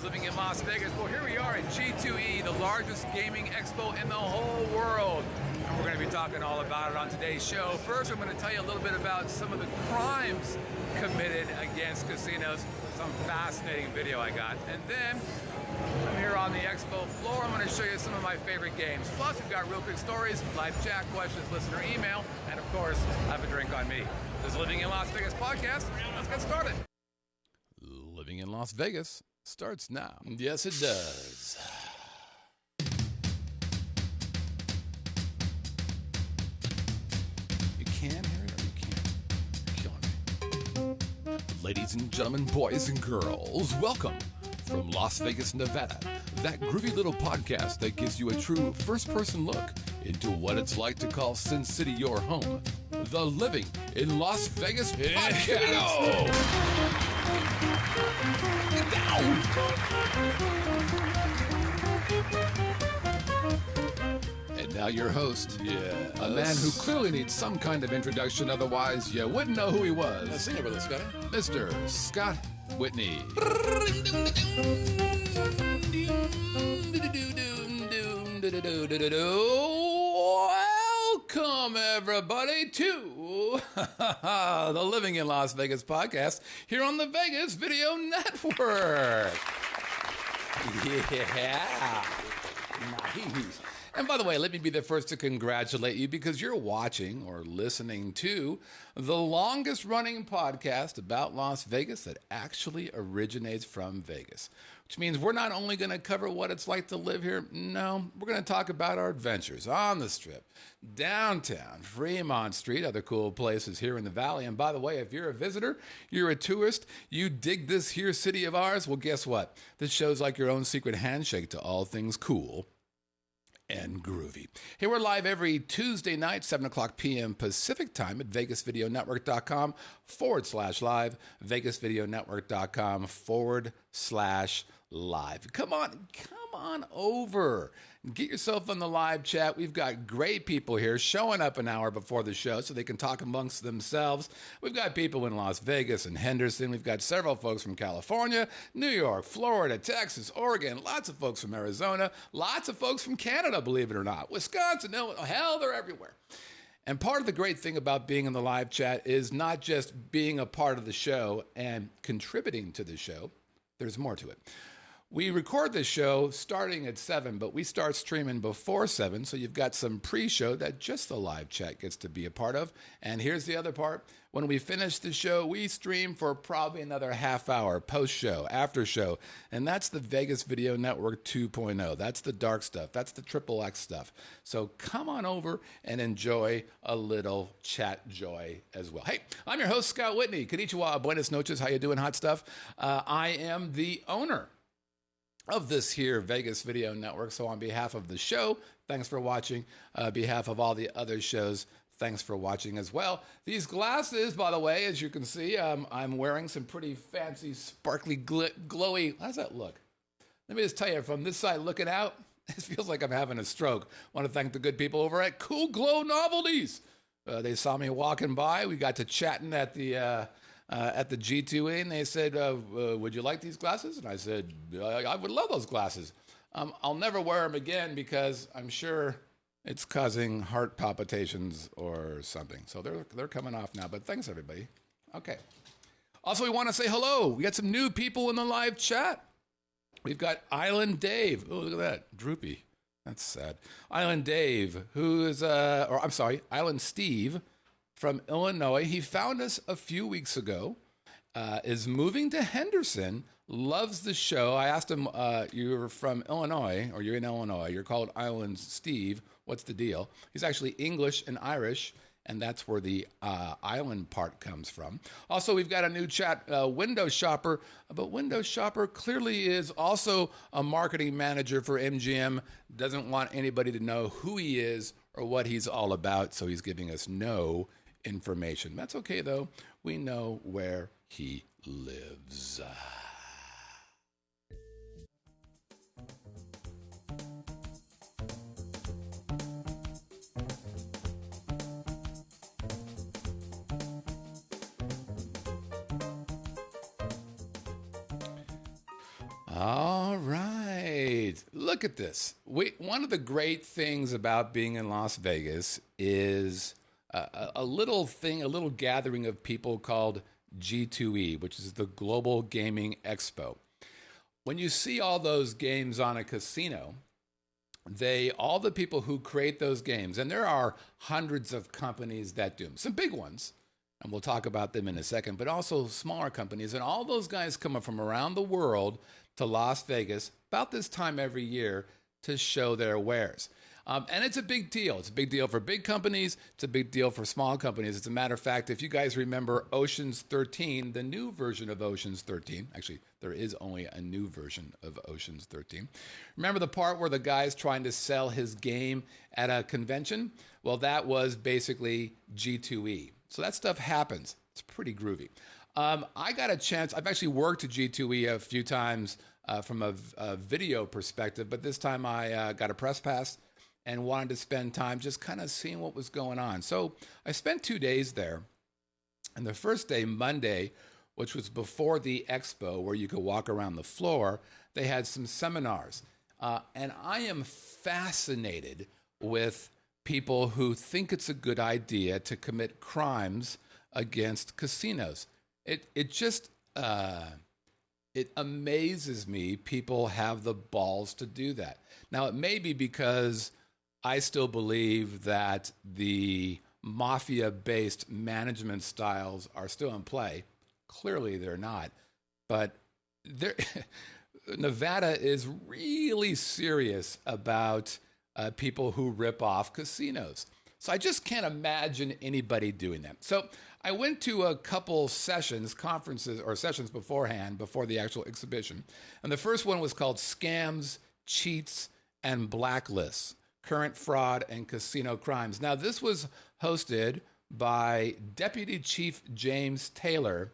living in Las Vegas. Well, here we are at G2E, the largest gaming expo in the whole world. And we're going to be talking all about it on today's show. First, I'm going to tell you a little bit about some of the crimes committed against casinos. Some fascinating video I got. And then I'm here on the expo floor. I'm going to show you some of my favorite games. Plus, we've got real quick stories, live chat, questions, listener email, and of course, have a drink on me. This is Living in Las Vegas podcast. Let's get started. Living in Las Vegas starts now. Yes, it does. You can hear it or you can't? You're killing me. Ladies and gentlemen, boys and girls, welcome from Las Vegas, Nevada. That groovy little podcast that gives you a true first-person look into what it's like to call Sin City your home. The Living in Las Vegas podcast. And now your host, a man who clearly needs some kind of introduction, otherwise you wouldn't know who he was. Sing it with us, Scott. Mr. Scott Whitney. Welcome, everybody, to the Living in Las Vegas podcast here on the Vegas Video Network. Yeah. Nice. And by the way, let me be the first to congratulate you because you're watching or listening to the longest running podcast about Las Vegas that actually originates from Vegas, which means we're not only going to cover what it's like to live here. No, we're going to talk about our adventures on the Strip, downtown, Fremont Street, other cool places here in the Valley. And by the way, if you're a visitor, you're a tourist, you dig this here city of ours, well, guess what? This show's like your own secret handshake to all things cool and groovy. Hey, we're live every Tuesday night, 7 o'clock p.m. Pacific time at VegasVideoNetwork.com/live, VegasVideoNetwork.com/live. Come on over. Get yourself on the live chat. We've got great people here showing up an hour before the show so they can talk amongst themselves. We've got people in Las Vegas and Henderson. We've got several folks from California, New York, Florida, Texas, Oregon, lots of folks from Arizona, lots of folks from Canada, believe it or not, Wisconsin, hell, they're everywhere. And part of the great thing about being in the live chat is not just being a part of the show and contributing to the show. There's more to it. We record this show starting at 7, but we start streaming before 7, so you've got some pre-show that just the live chat gets to be a part of. And here's the other part. When we finish the show, we stream for probably another half hour, post-show, after-show, and that's the Vegas Video Network 2.0. That's the dark stuff. That's the triple X stuff. So come on over and enjoy a little chat joy as well. Hey, I'm your host, Scott Whitney. Konnichiwa, buenas noches. How you doing, hot stuff? I am the owner of this here Vegas Video Network. So on behalf of the show, thanks for watching. Behalf of all the other shows, thanks for watching as well. These glasses, by the way, as you can see, I'm wearing some pretty fancy, sparkly, glowy. How does that look? Let me just tell you, from this side looking out, it feels like I'm having a stroke. I want to thank the good people over at Cool Glow Novelties. They saw me walking by. We got to chatting at the G2E, and they said, would you like these glasses? And I said, I would love those glasses. I'll never wear them again because I'm sure it's causing heart palpitations or something. So they're coming off now, but thanks, everybody. Okay. Also, we want to say hello. We got some new people in the live chat. We've got Island Dave. Oh, look at that. Droopy. That's sad. Island Dave, Island Steve, from Illinois. He found us a few weeks ago, is moving to Henderson, loves the show. I asked him, you're from Illinois, or you're in Illinois. You're called Island Steve. What's the deal? He's actually English and Irish, and that's where the island part comes from. Also, we've got a new chat, Window Shopper, but Window Shopper clearly is also a marketing manager for MGM, doesn't want anybody to know who he is or what he's all about, so he's giving us no information. That's okay, though. We know where he lives. All right. Look at this. One of the great things about being in Las Vegas is a little thing, a little gathering of people called G2E, which is the Global Gaming Expo. When you see all those games on a casino, all the people who create those games, and there are hundreds of companies that do them, some big ones, and we'll talk about them in a second, but also smaller companies, and all those guys come up from around the world to Las Vegas about this time every year to show their wares. And it's a big deal. It's a big deal for big companies. It's a big deal for small companies. As a matter of fact, if you guys remember Ocean's 13, the new version of Ocean's 13, actually, there is only a new version of Ocean's 13. Remember the part where the guy's trying to sell his game at a convention? Well, that was basically G2E. So that stuff happens. It's pretty groovy. I got a chance. I've actually worked at G2E a few times from a video perspective, but this time I got a press pass and wanted to spend time just kind of seeing what was going on. So I spent 2 days there. And the first day, Monday, which was before the expo where you could walk around the floor, they had some seminars. And I am fascinated with people who think it's a good idea to commit crimes against casinos. It just it amazes me people have the balls to do that. Now, it may be because I still believe that the mafia-based management styles are still in play. Clearly, they're not. But Nevada is really serious about people who rip off casinos. So I just can't imagine anybody doing that. So I went to a couple sessions, conferences, or sessions beforehand, before the actual exhibition. And the first one was called Scams, Cheats, and Blacklists: Current Fraud and Casino Crimes. Now, this was hosted by Deputy Chief James Taylor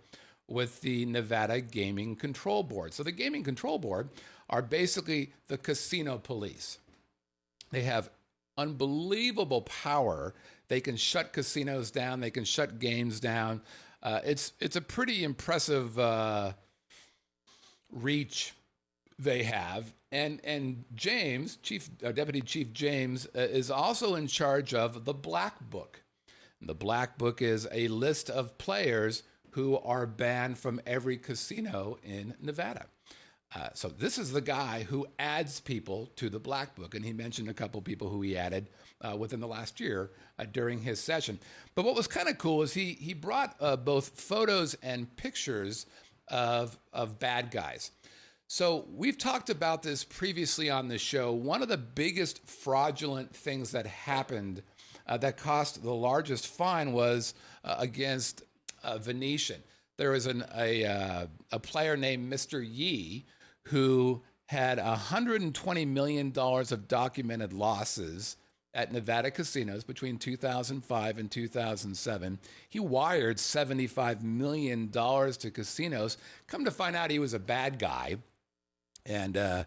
with the Nevada Gaming Control Board. So the Gaming Control Board are basically the casino police. They have unbelievable power. They can shut casinos down. They can shut games down. It's a pretty impressive reach they have. And James, Deputy Chief James, is also in charge of the Black Book. The Black Book is a list of players who are banned from every casino in Nevada. So this is the guy who adds people to the Black Book, and he mentioned a couple people who he added within the last year during his session. But what was kind of cool is he brought both photos and pictures of bad guys. So we've talked about this previously on the show. One of the biggest fraudulent things that happened that cost the largest fine was against Venetian. There was a player named Mr. Yee who had $120 million of documented losses at Nevada casinos between 2005 and 2007. He wired $75 million to casinos. Come to find out, he was a bad guy. And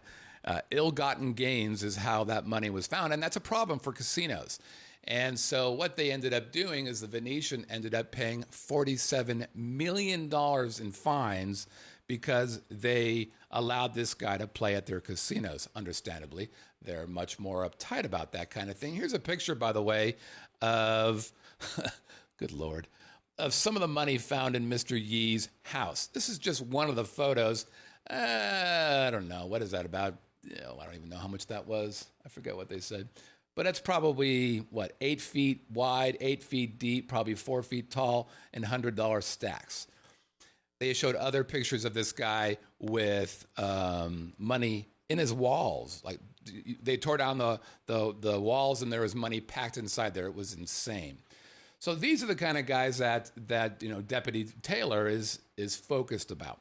ill-gotten gains is how that money was found. And that's a problem for casinos. And so what they ended up doing is the Venetian ended up paying $47 million in fines because they allowed this guy to play at their casinos. Understandably, they're much more uptight about that kind of thing. Here's a picture, by the way, of, good Lord, of some of the money found in Mr. Yee's house. This is just one of the photos. I don't know. What is that about? I don't even know how much that was. I forget what they said. But it's probably, 8 feet wide, 8 feet deep, probably 4 feet tall, and $100 stacks. They showed other pictures of this guy with money in his walls. Like, they tore down the walls, and there was money packed inside there. It was insane. So these are the kind of guys that Deputy Taylor is focused about.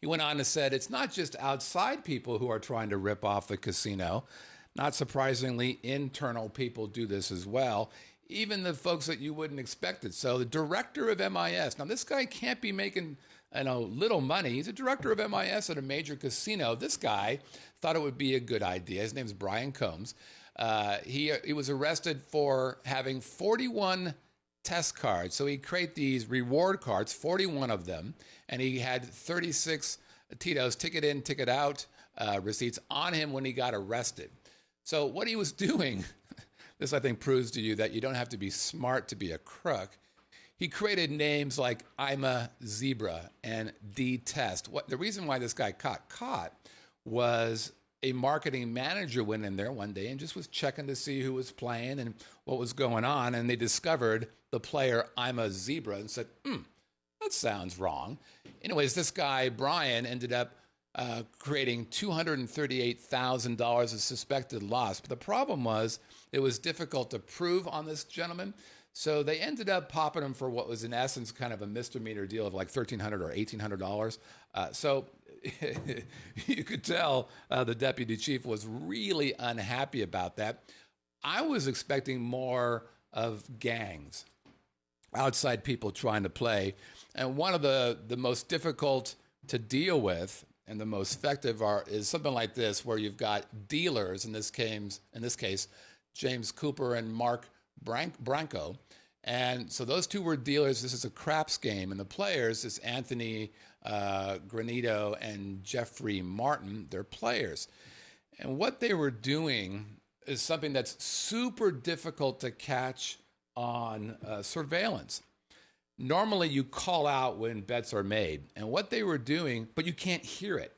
He went on and said, it's not just outside people who are trying to rip off the casino. Not surprisingly, internal people do this as well, even the folks that you wouldn't expect it. So the director of MIS, now this guy can't be making little money. He's a director of MIS at a major casino. This guy thought it would be a good idea. His name's Brian Combs. He was arrested for having 41 test cards. So he'd create these reward cards, 41 of them, and he had 36 Tito's ticket in, ticket out receipts on him when he got arrested. So what he was doing, this I think proves to you that you don't have to be smart to be a crook. He created names like I'm a Zebra and D-Test. The reason why this guy got caught was a marketing manager went in there one day and just was checking to see who was playing and what was going on, and they discovered the player I'm a Zebra and said, that sounds wrong. Anyways, this guy, Brian, ended up creating $238,000 of suspected loss. But the problem was it was difficult to prove on this gentleman. So they ended up popping him for what was in essence kind of a misdemeanor deal of like $1,300 or $1,800. So you could tell the deputy chief was really unhappy about that. I was expecting more of gangs, outside people trying to play. And one of the most difficult to deal with and the most effective is something like this, where you've got dealers, in this case, James Cooper and Mark Branco. And so those two were dealers. This is a craps game. And the players is Anthony Granito and Jeffrey Martin. They're players. And what they were doing is something that's super difficult to catch on surveillance. Normally you call out when bets are made. And what they were doing, but you can't hear it.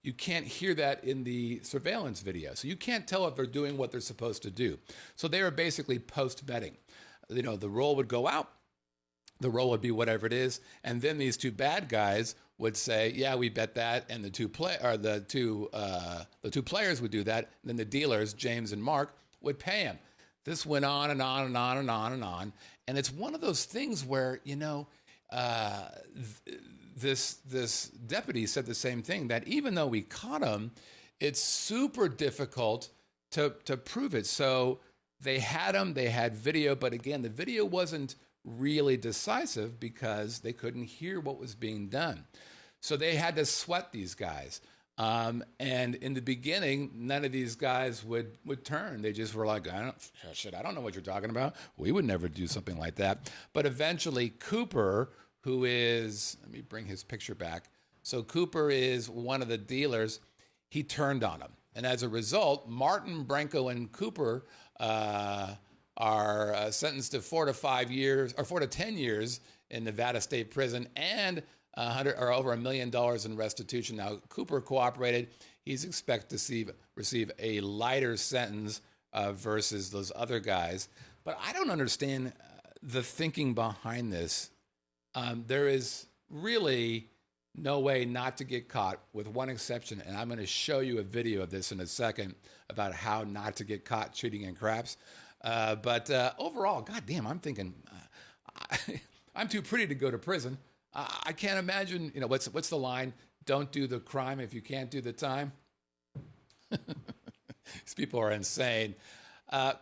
You can't hear that in the surveillance video. So you can't tell if they're doing what they're supposed to do. So they were basically post-betting. You know, the roll would go out. The roll would be whatever it is. And then these two bad guys would say, yeah, we bet that. And the two players would do that. And then the dealers, James and Mark, would pay him. This went on and on and on and on and on. And it's one of those things where, you know, this deputy said the same thing, that even though we caught him, it's super difficult to prove it. So they had him, they had video, but again, the video wasn't really decisive because they couldn't hear what was being done. So they had to sweat these guys. And in the beginning, none of these guys would turn. They just were like, I don't know what you're talking about. We would never do something like that. But eventually Cooper, who is, let me bring his picture back. So Cooper is one of the dealers. He turned on him. And as a result, Martin, Branco, and Cooper are sentenced to 4 to 5 years, or 4 to 10 years in Nevada State Prison, and over $1 million in restitution. Now, Cooper cooperated. He's expected to receive a lighter sentence versus those other guys. But I don't understand the thinking behind this. There is really no way not to get caught, with one exception, and I'm going to show you a video of this in a second about how not to get caught cheating in craps. But overall, goddamn, I'm thinking I'm too pretty to go to prison. I can't imagine, you know, what's the line? Don't do the crime if you can't do the time. These people are insane.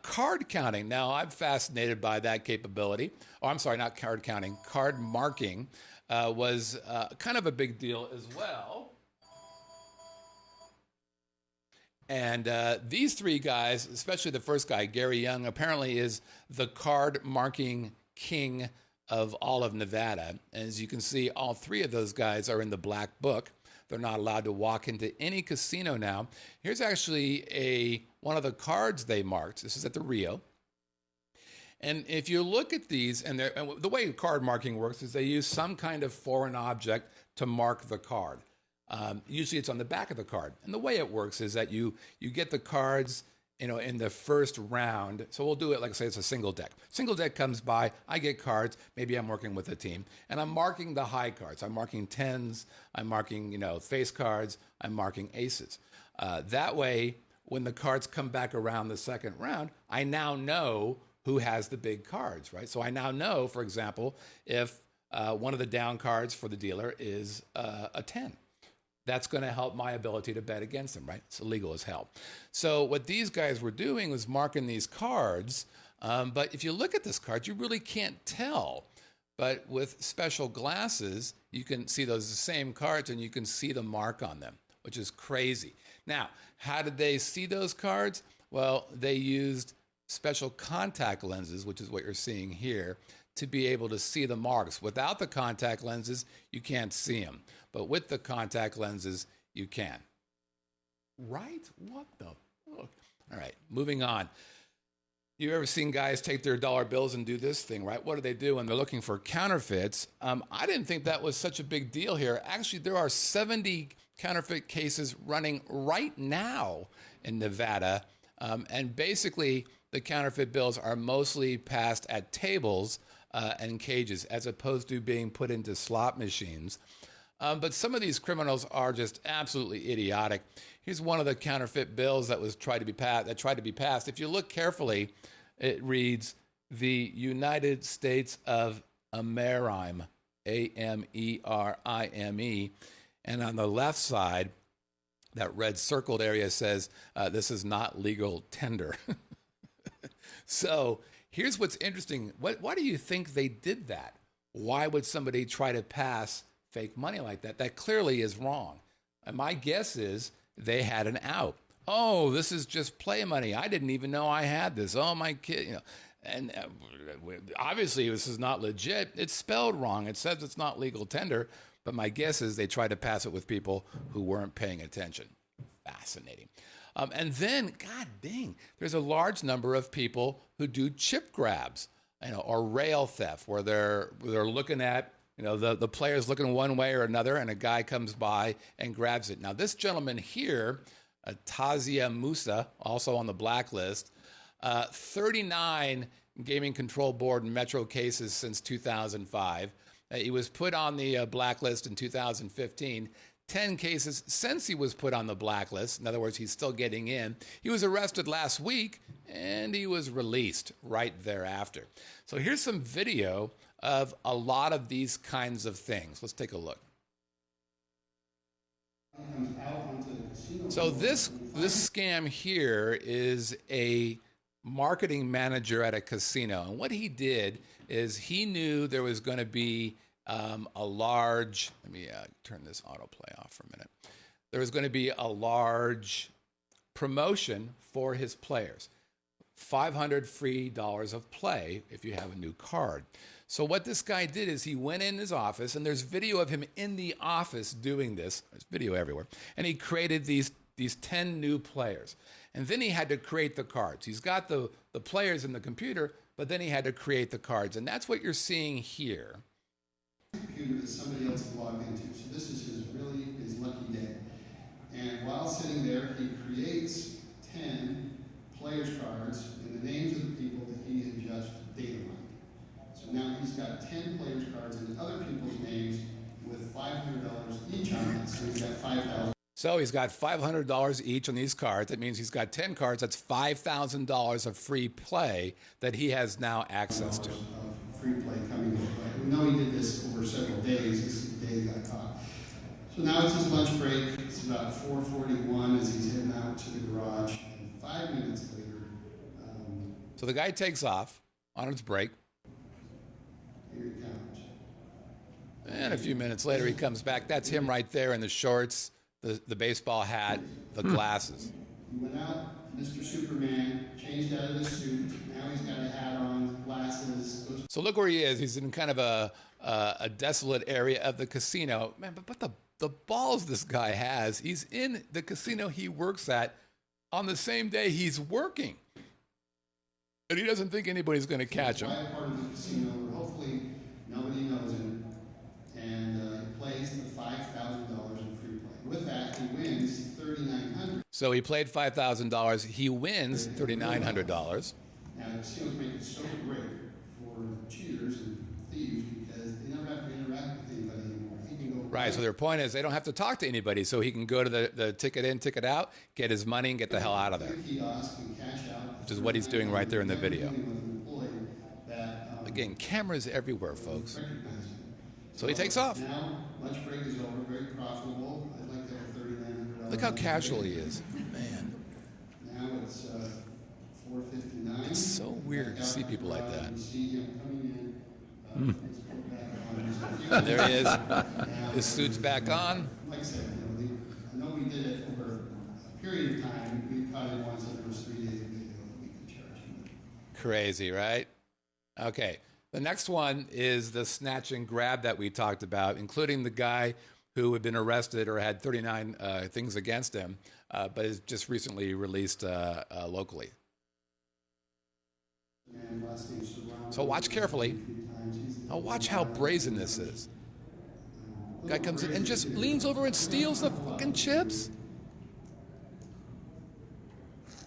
Card counting. Now, I'm fascinated by that capability. Oh, I'm sorry, not card counting. Card marking was kind of a big deal as well. And these three guys, especially the first guy, Gary Young, apparently is the card marking king of all of Nevada. As you can see, all three of those guys are in the black book. They're not allowed to walk into any casino now. Here's actually one of the cards they marked. This is at the Rio. And if you look at these, and the way card marking works is they use some kind of foreign object to mark the card. Usually it's on the back of the card. And the way it works is that you get the cards, you know, in the first round. So we'll do it like, say it's a single deck. Single deck comes by, I get cards, maybe I'm working with a team, and I'm marking the high cards. I'm marking tens, I'm marking, you know, face cards, I'm marking aces. That way, when the cards come back around the second round, I now know who has the big cards, right? So I now know, for example, if one of the down cards for the dealer is a 10. That's going to help my ability to bet against them, right? It's illegal as hell. So what these guys were doing was marking these cards. But if you look at this card, you really can't tell. But with special glasses, you can see those same cards and you can see the mark on them, which is crazy. Now, how did they see those cards? Well, they used special contact lenses, which is what you're seeing here, to be able to see the marks. Without the contact lenses, you can't see them. But with the contact lenses, you can. Right? What the fuck? All right, moving on. You ever seen guys take their dollar bills and do this thing, right? What do they do when they're looking for counterfeits? I didn't think that was such a big deal here. Actually, there are 70 counterfeit cases running right now in Nevada. And basically, the counterfeit bills are mostly passed at tables and cages as opposed to being put into slot machines. But some of these criminals are just absolutely idiotic. Here's one of the counterfeit bills that tried to be passed. If you look carefully, it reads the United States of Amerime, Ameriime, and on the left side, that red circled area says this is not legal tender. So here's what's interesting. Why do you think they did that? Why would somebody try to pass fake money like that? That clearly is wrong. And my guess is they had an out. Oh, this is just play money. I didn't even know I had this. Oh, my kid, you know. And obviously this is not legit. It's spelled wrong. It says it's not legal tender. But my guess is they tried to pass it with people who weren't paying attention. Fascinating. And then, God dang, there's a large number of people who do chip grabs, or rail theft, where they're looking at, the player's looking one way or another, and a guy comes by and grabs it. Now, this gentleman here, Tazia Musa, also on the blacklist, 39 Gaming Control Board and Metro cases since 2005. He was put on the blacklist in 2015. 10 cases since he was put on the blacklist. In other words, he's still getting in. He was arrested last week, and he was released right thereafter. So here's some video of a lot of these kinds of things. Let's take a look. So this scam here is a marketing manager at a casino. And what he did is he knew there was going to be a large, let me turn this autoplay off for a minute. There was going to be a large promotion for his players. $500 free of play if you have a new card. So what this guy did is he went in his office, and there's video of him in the office doing this. There's video everywhere. And he created these 10 new players. And then he had to create the cards. He's got the players in the computer, but then he had to create the cards. And that's what you're seeing here. Computer that somebody else logged into. So this is his lucky day. And while sitting there, he creates 10 players cards in the names of the people that he had just data mined. So now he's got 10 players cards in other people's names with $500 each on it. So he's got $5,000. So he's got $500 each on these cards. That means he's got 10 cards. That's $5,000 of free play that he has now access to. Free play coming into play. We know he did this over several days. This is the day he got caught. So now it's his lunch break. It's about 4:41 as he's heading out to the garage. And 5 minutes later. So the guy takes off on his break. Here he comes. And a few minutes later he comes back. That's him right there in the shorts, the baseball hat, the glasses. He went out, Mr. Superman, changed out of his suit. Now he's got a hat on, glasses. So look where he is. He's in kind of a desolate area of the casino. Man, but the balls this guy has. He's in the casino he works at on the same day he's working. And he doesn't think anybody's going to catch him. Quiet part of the casino where hopefully nobody knows him. And he plays the $5,000 in free play. With that, he wins $3,900. So he played $5,000. He wins $3,900. Now, the casinos make it so great for cheaters and thieves because they never have to interact with anybody anymore. He can go Right, so their point is they don't have to talk to anybody, so he can go to the ticket in, ticket out, get his money, and get the hell out of there. Kiosk and cash out, which is what he's doing right there in the video. Again, cameras everywhere, folks. So he takes off. Now, lunch break is over, very profitable. I'd like to have $3,900. Look how casual he is. Man. Now it's 4:59. It's so weird to see people like that. See him coming in. There he is. His suit's back on. Like I said, I know we did it over a period of time. We caught him once, and there was 3 days of video that we could charge him. Crazy, right? Okay. The next one is the snatch and grab that we talked about, including the guy who had been arrested or had 39 things against him, but is just recently released locally. So watch carefully. Now watch how brazen this is. Guy comes in and just leans over and steals the fucking chips.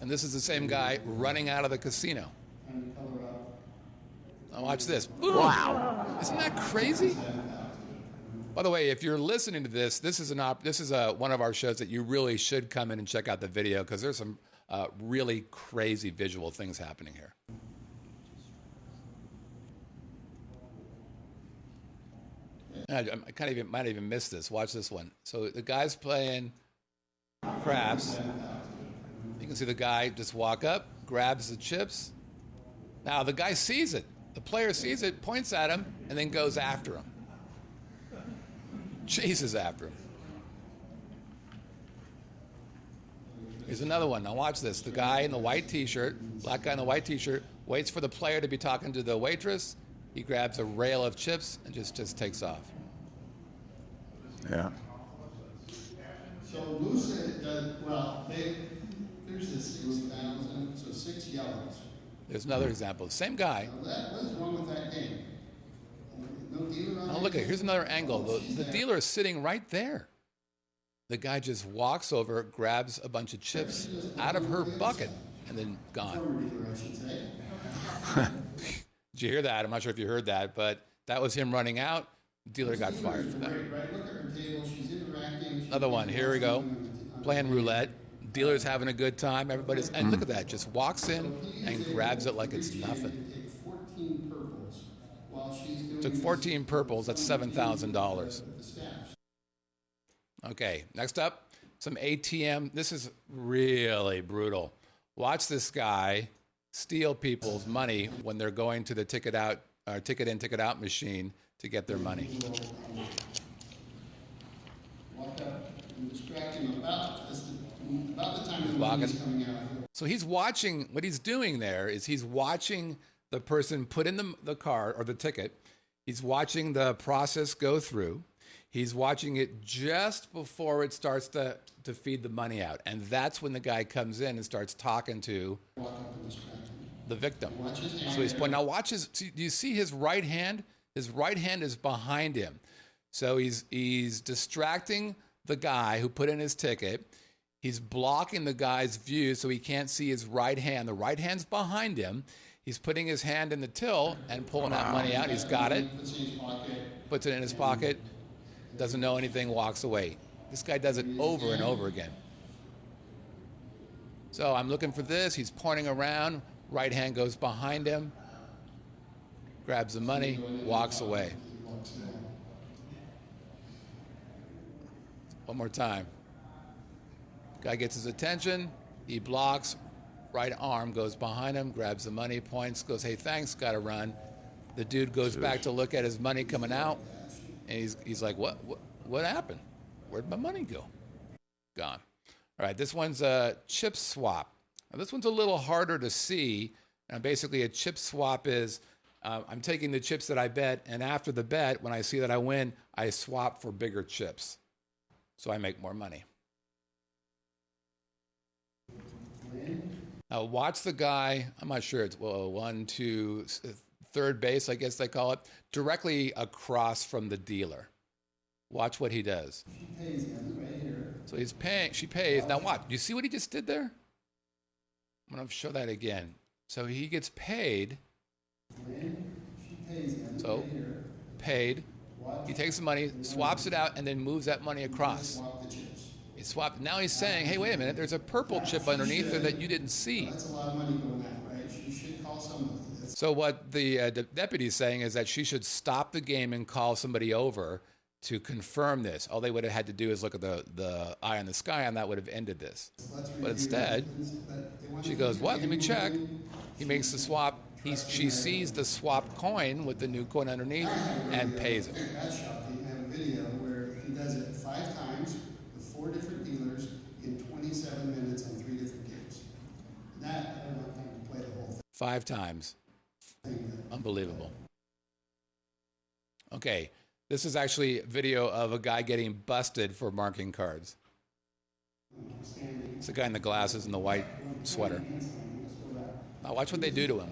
And this is the same guy running out of the casino. Now watch this. Boom. Wow. Isn't that crazy? By the way, if you're listening to this, this is one of our shows that you really should come in and check out the video, because there's some really crazy visual things happening here. I might even miss this. Watch this one. So the guy's playing craps. You can see the guy just walk up, grabs the chips. Now the guy sees it. The player sees it, points at him, and then goes after him. Chases after him. Here's another one. Now watch this. The guy in the white t-shirt, black guy in the white t-shirt, waits for the player to be talking to the waitress. He grabs a rail of chips and just takes off. Yeah. So Musa does, well, there's the 6,000, so 6 yellows. There's another example. Same guy. What is wrong with that game? No dealer on Now look at it. Here's another angle. The dealer is sitting right there. The guy just walks over, grabs a bunch of chips out of her bucket, and then gone. Former dealer, I should say. Did you hear that? I'm not sure if you heard that, but that was him running out. The dealer got fired for that. Right, look at her table. She's interacting. Another one. Here we go. Playing roulette. Dealer's having a good time. Everybody's, and look at that. Just walks in and grabs it like it's nothing. Took 14 purples. That's $7,000. Okay. Next up, some ATM. This is really brutal. Watch this guy steal people's money when they're going to the ticket in, ticket out machine to get their money. Walk up and distract him about the time the money's coming out. So he's watching, what he's doing there is he's watching the person put in the card or the ticket. He's watching the process go through. He's watching it just before it starts to feed the money out. And that's when the guy comes in and starts talking to the victim. So he's pointing. Now watch his, do you see his right hand? His right hand is behind him. So he's distracting the guy who put in his ticket. He's blocking the guy's view so he can't see his right hand. The right hand's behind him. He's putting his hand in the till and pulling that money out. He's got it. Puts it in his pocket. Doesn't know anything, walks away. This guy does it over and over again. So I'm looking for this. He's pointing around. Right hand goes behind him. Grabs the money, walks away. One more time. Guy gets his attention. He blocks. Right arm goes behind him, grabs the money, points, goes, hey, thanks, gotta run. The dude goes back to look at his money coming out, and he's like, what happened? Where'd my money go? Gone. All right, this one's a chip swap. Now, this one's a little harder to see. Now, basically, a chip swap is I'm taking the chips that I bet, and after the bet, when I see that I win, I swap for bigger chips. So I make more money. Now watch the guy, I'm not sure, it's third base, I guess they call it, directly across from the dealer. Watch what he does. She pays him right here. So he's paying, she pays. Now watch, do you see what he just did there? I'm going to show that again. So he gets paid. She pays him So, right here. paid. He takes the money, swaps it out, and then moves that money across. Swap the chips. He swapped. Now he's saying, hey, wait a minute, there's a purple chip underneath there that you didn't see. That's a lot of money going out, right? She should call somebody. So what the deputy is saying is that she should stop the game and call somebody over to confirm this. All they would have had to do is look at the eye in the sky, and that would have ended this. But instead, she goes, what? Let me check. He makes the swap. She sees the swapped coin with the new coin underneath and pays it. That's shocking. I have a video where he does it 5 times with 4 different dealers in 27 minutes on 3 different games. That, I don't have time to play the whole thing. 5 times. Unbelievable. Okay, this is actually a video of a guy getting busted for marking cards. It's the guy in the glasses and the white sweater. Now watch what they do to him.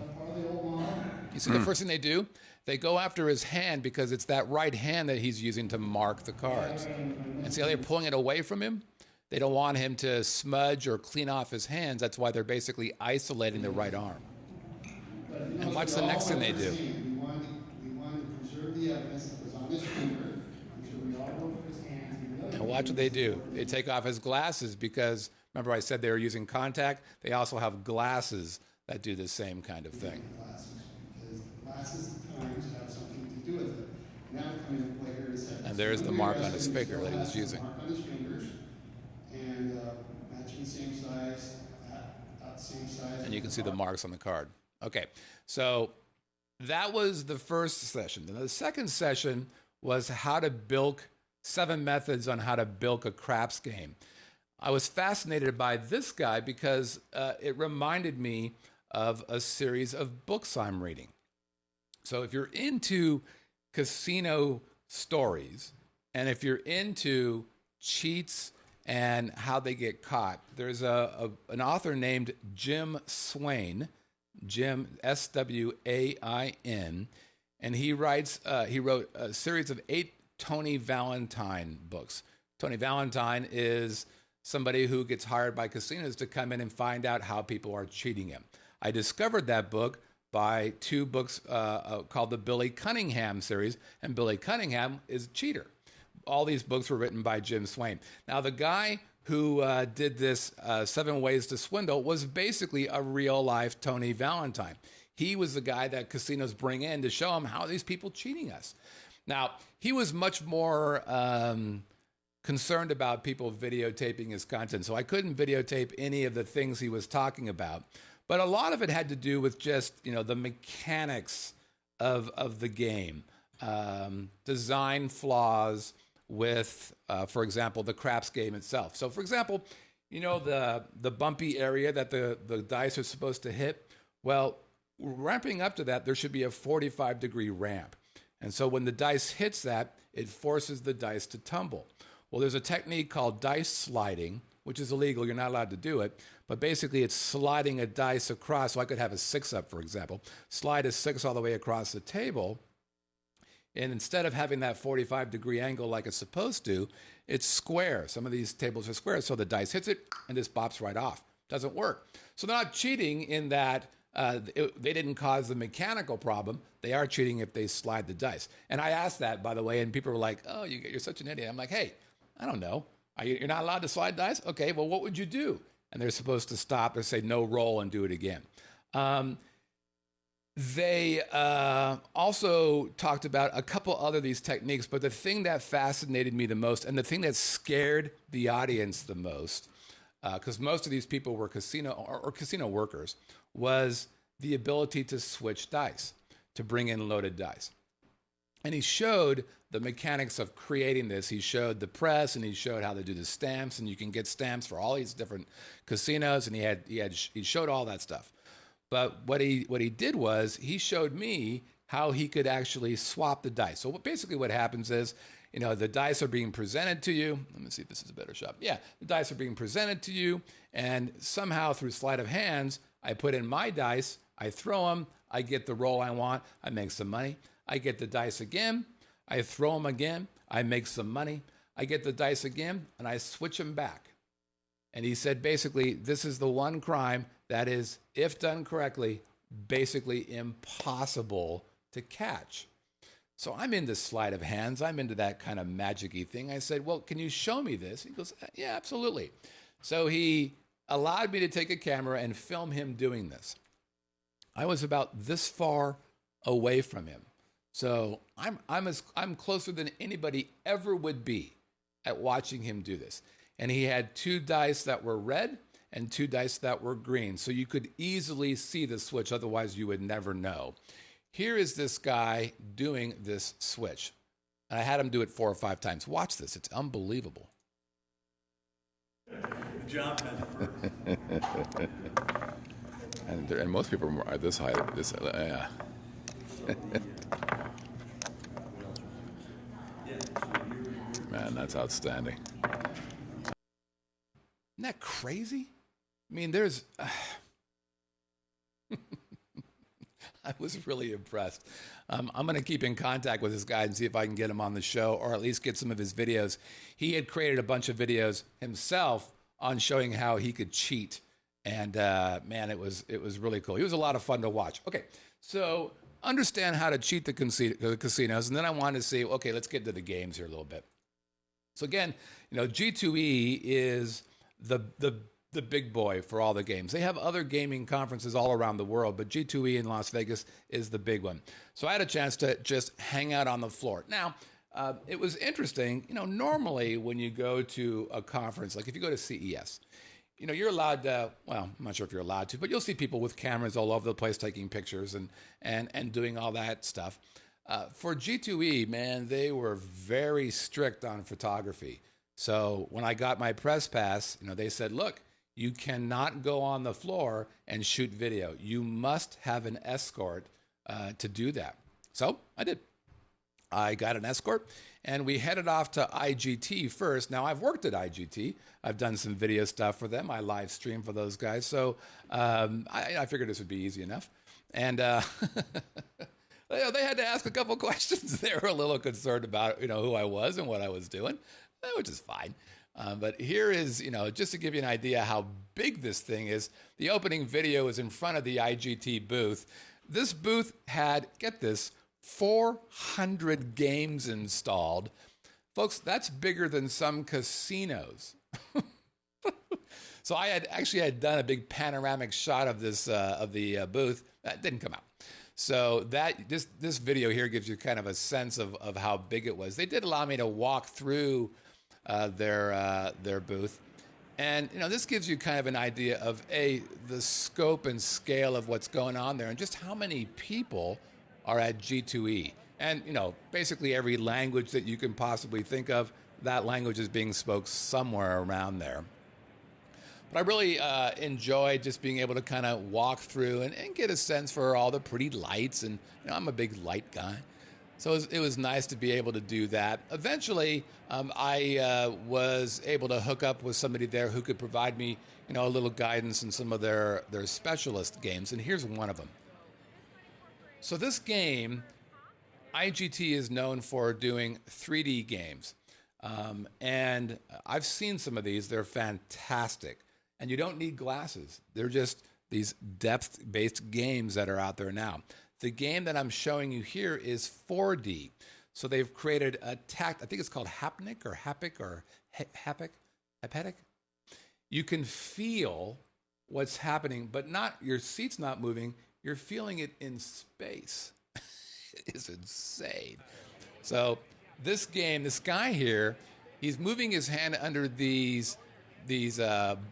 You see the first thing they do? They go after his hand because it's that right hand that he's using to mark the cards. And see how they're pulling it away from him? They don't want him to smudge or clean off his hands. That's why they're basically isolating the right arm. And watch the next thing they do. We wanted to preserve the evidence that was on this finger. So we all go for his hands. And watch what they do. They take off his glasses because, remember I said they were using contact? They also have glasses that do the same kind of thing. Because glasses at times have something to do with it. Now come into play here in a second. And there's the mark on his finger that he was using. Mark on his fingers, and matching the same size, same size. And you can see the marks on the card. Okay, so that was the first session. The second session was how to bilk, 7 methods on how to bilk a craps game. I was fascinated by this guy because it reminded me of a series of books I'm reading. So if you're into casino stories, and if you're into cheats and how they get caught, there's an author named Jim Swain, Jim, S-W-A-I-N, and he wrote a series of 8 Tony Valentine books. Tony Valentine is somebody who gets hired by casinos to come in and find out how people are cheating him. I discovered that book by 2 books called the Billy Cunningham series, and Billy Cunningham is a cheater. All these books were written by Jim Swain. Now, the guy who did this 7 Ways to Swindle was basically a real-life Tony Valentine. He was the guy that casinos bring in to show them how these people cheating us. Now, he was much more concerned about people videotaping his content, so I couldn't videotape any of the things he was talking about. But a lot of it had to do with just, the mechanics of the game, design flaws with, for example, the craps game itself. So, for example, the bumpy area that the dice are supposed to hit? Well, ramping up to that, there should be a 45-degree ramp. And so when the dice hits that, it forces the dice to tumble. Well, there's a technique called dice sliding, which is illegal. You're not allowed to do it. But basically, it's sliding a dice across. So I could have a 6-up, for example. Slide a 6 all the way across the table. And instead of having that 45-degree angle like it's supposed to, it's square. Some of these tables are square. So the dice hits it, and this bops right off. Doesn't work. So they're not cheating in that they didn't cause the mechanical problem. They are cheating if they slide the dice. And I asked that, by the way, and people were like, oh, you're such an idiot. I'm like, hey, I don't know. You're not allowed to slide dice? Okay, well, what would you do? And they're supposed to stop or say no roll and do it again. They also talked about a couple other these techniques, but the thing that fascinated me the most and the thing that scared the audience the most, because most of these people were casino workers, was the ability to switch dice, to bring in loaded dice. And he showed the mechanics of creating this. He showed the press, and he showed how to do the stamps, and you can get stamps for all these different casinos, and he showed all that stuff. But what he did was he showed me how he could actually swap the dice. So basically what happens is, the dice are being presented to you. Let me see if this is a better shot. Yeah, the dice are being presented to you, and somehow through sleight of hands, I put in my dice, I throw them, I get the roll I want, I make some money. I get the dice again, I throw them again, I make some money. I get the dice again, and I switch them back. And he said, basically, this is the one crime that is, if done correctly, basically impossible to catch. So I'm into sleight of hands. I'm into that kind of magic-y thing. I said, well, can you show me this? He goes, yeah, absolutely. So he allowed me to take a camera and film him doing this. I was about this far away from him. So I'm closer than anybody ever would be at watching him do this. And he had 2 dice that were red and 2 dice that were green. So you could easily see the switch, otherwise you would never know. Here is this guy doing this switch. And I had him do it 4 or 5 times. Watch this, it's unbelievable. Good job, man. And most people are this high. Yeah. Man, that's outstanding. Isn't that crazy? I mean, there's... I was really impressed. I'm going to keep in contact with this guy and see if I can get him on the show, or at least get some of his videos. He had created a bunch of videos himself on showing how he could cheat. And man, it was really cool. He was a lot of fun to watch. Okay, so understand how to cheat the casinos, and then I wanted to see, okay, let's get to the games here a little bit. So again, G2E is the big boy for all the games. They have other gaming conferences all around the world, but G2E in Las Vegas is the big one. So I had a chance to just hang out on the floor. Now, it was interesting. Normally when you go to a conference, like if you go to CES, you're allowed to, well, I'm not sure if you're allowed to, but you'll see people with cameras all over the place taking pictures and doing all that stuff. For G2E, man, they were very strict on photography. So when I got my press pass, they said, look, you cannot go on the floor and shoot video. You must have an escort to do that. So I did. I got an escort, and we headed off to IGT first. Now, I've worked at IGT. I've done some video stuff for them. I live stream for those guys. So I figured this would be easy enough. And they had to ask a couple questions. They were a little concerned about, who I was and what I was doing, which is fine. But here is, just to give you an idea how big this thing is, the opening video is in front of the IGT booth. This booth had, get this, 400 games installed. Folks, that's bigger than some casinos. So I had done a big panoramic shot of this of the booth. That didn't come out. So this video here gives you kind of a sense of how big it was. They did allow me to walk through their booth, and this gives you kind of an idea of the scope and scale of what's going on there, and just how many people are at G2E. And basically every language that you can possibly think of, that language is being spoke somewhere around there. But I really enjoyed just being able to kind of walk through and get a sense for all the pretty lights, and I'm a big light guy. So it was nice to be able to do that. Eventually, I was able to hook up with somebody there who could provide me, a little guidance in some of their specialist games. And here's one of them. So this game, IGT is known for doing 3D games. And I've seen some of these. They're fantastic. And you don't need glasses. They're just these depth-based games that are out there now. The game that I'm showing you here is 4D. So they've created I think it's called haptic or haptic. You can feel what's happening, but your seat's not moving. You're feeling it in space. It is insane. So this game, this guy here, he's moving his hand under these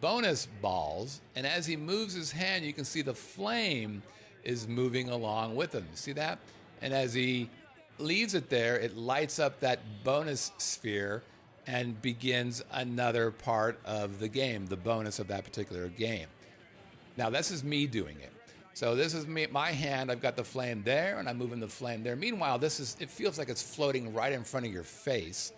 bonus balls, and as he moves his hand, you can see the flame is moving along with him. See that? And as he leaves it there, it lights up that bonus sphere and begins another part of the game, the bonus of that particular game. Now, this is me doing it. So this is me, my hand, I've got the flame there, and I'm moving the flame there. Meanwhile, it feels like it's floating right in front of your face.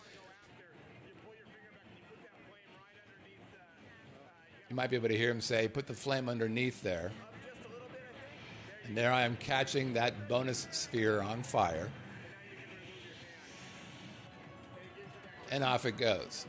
You might be able to hear him say, put the flame underneath there. And there I am catching that bonus sphere on fire. And off it goes.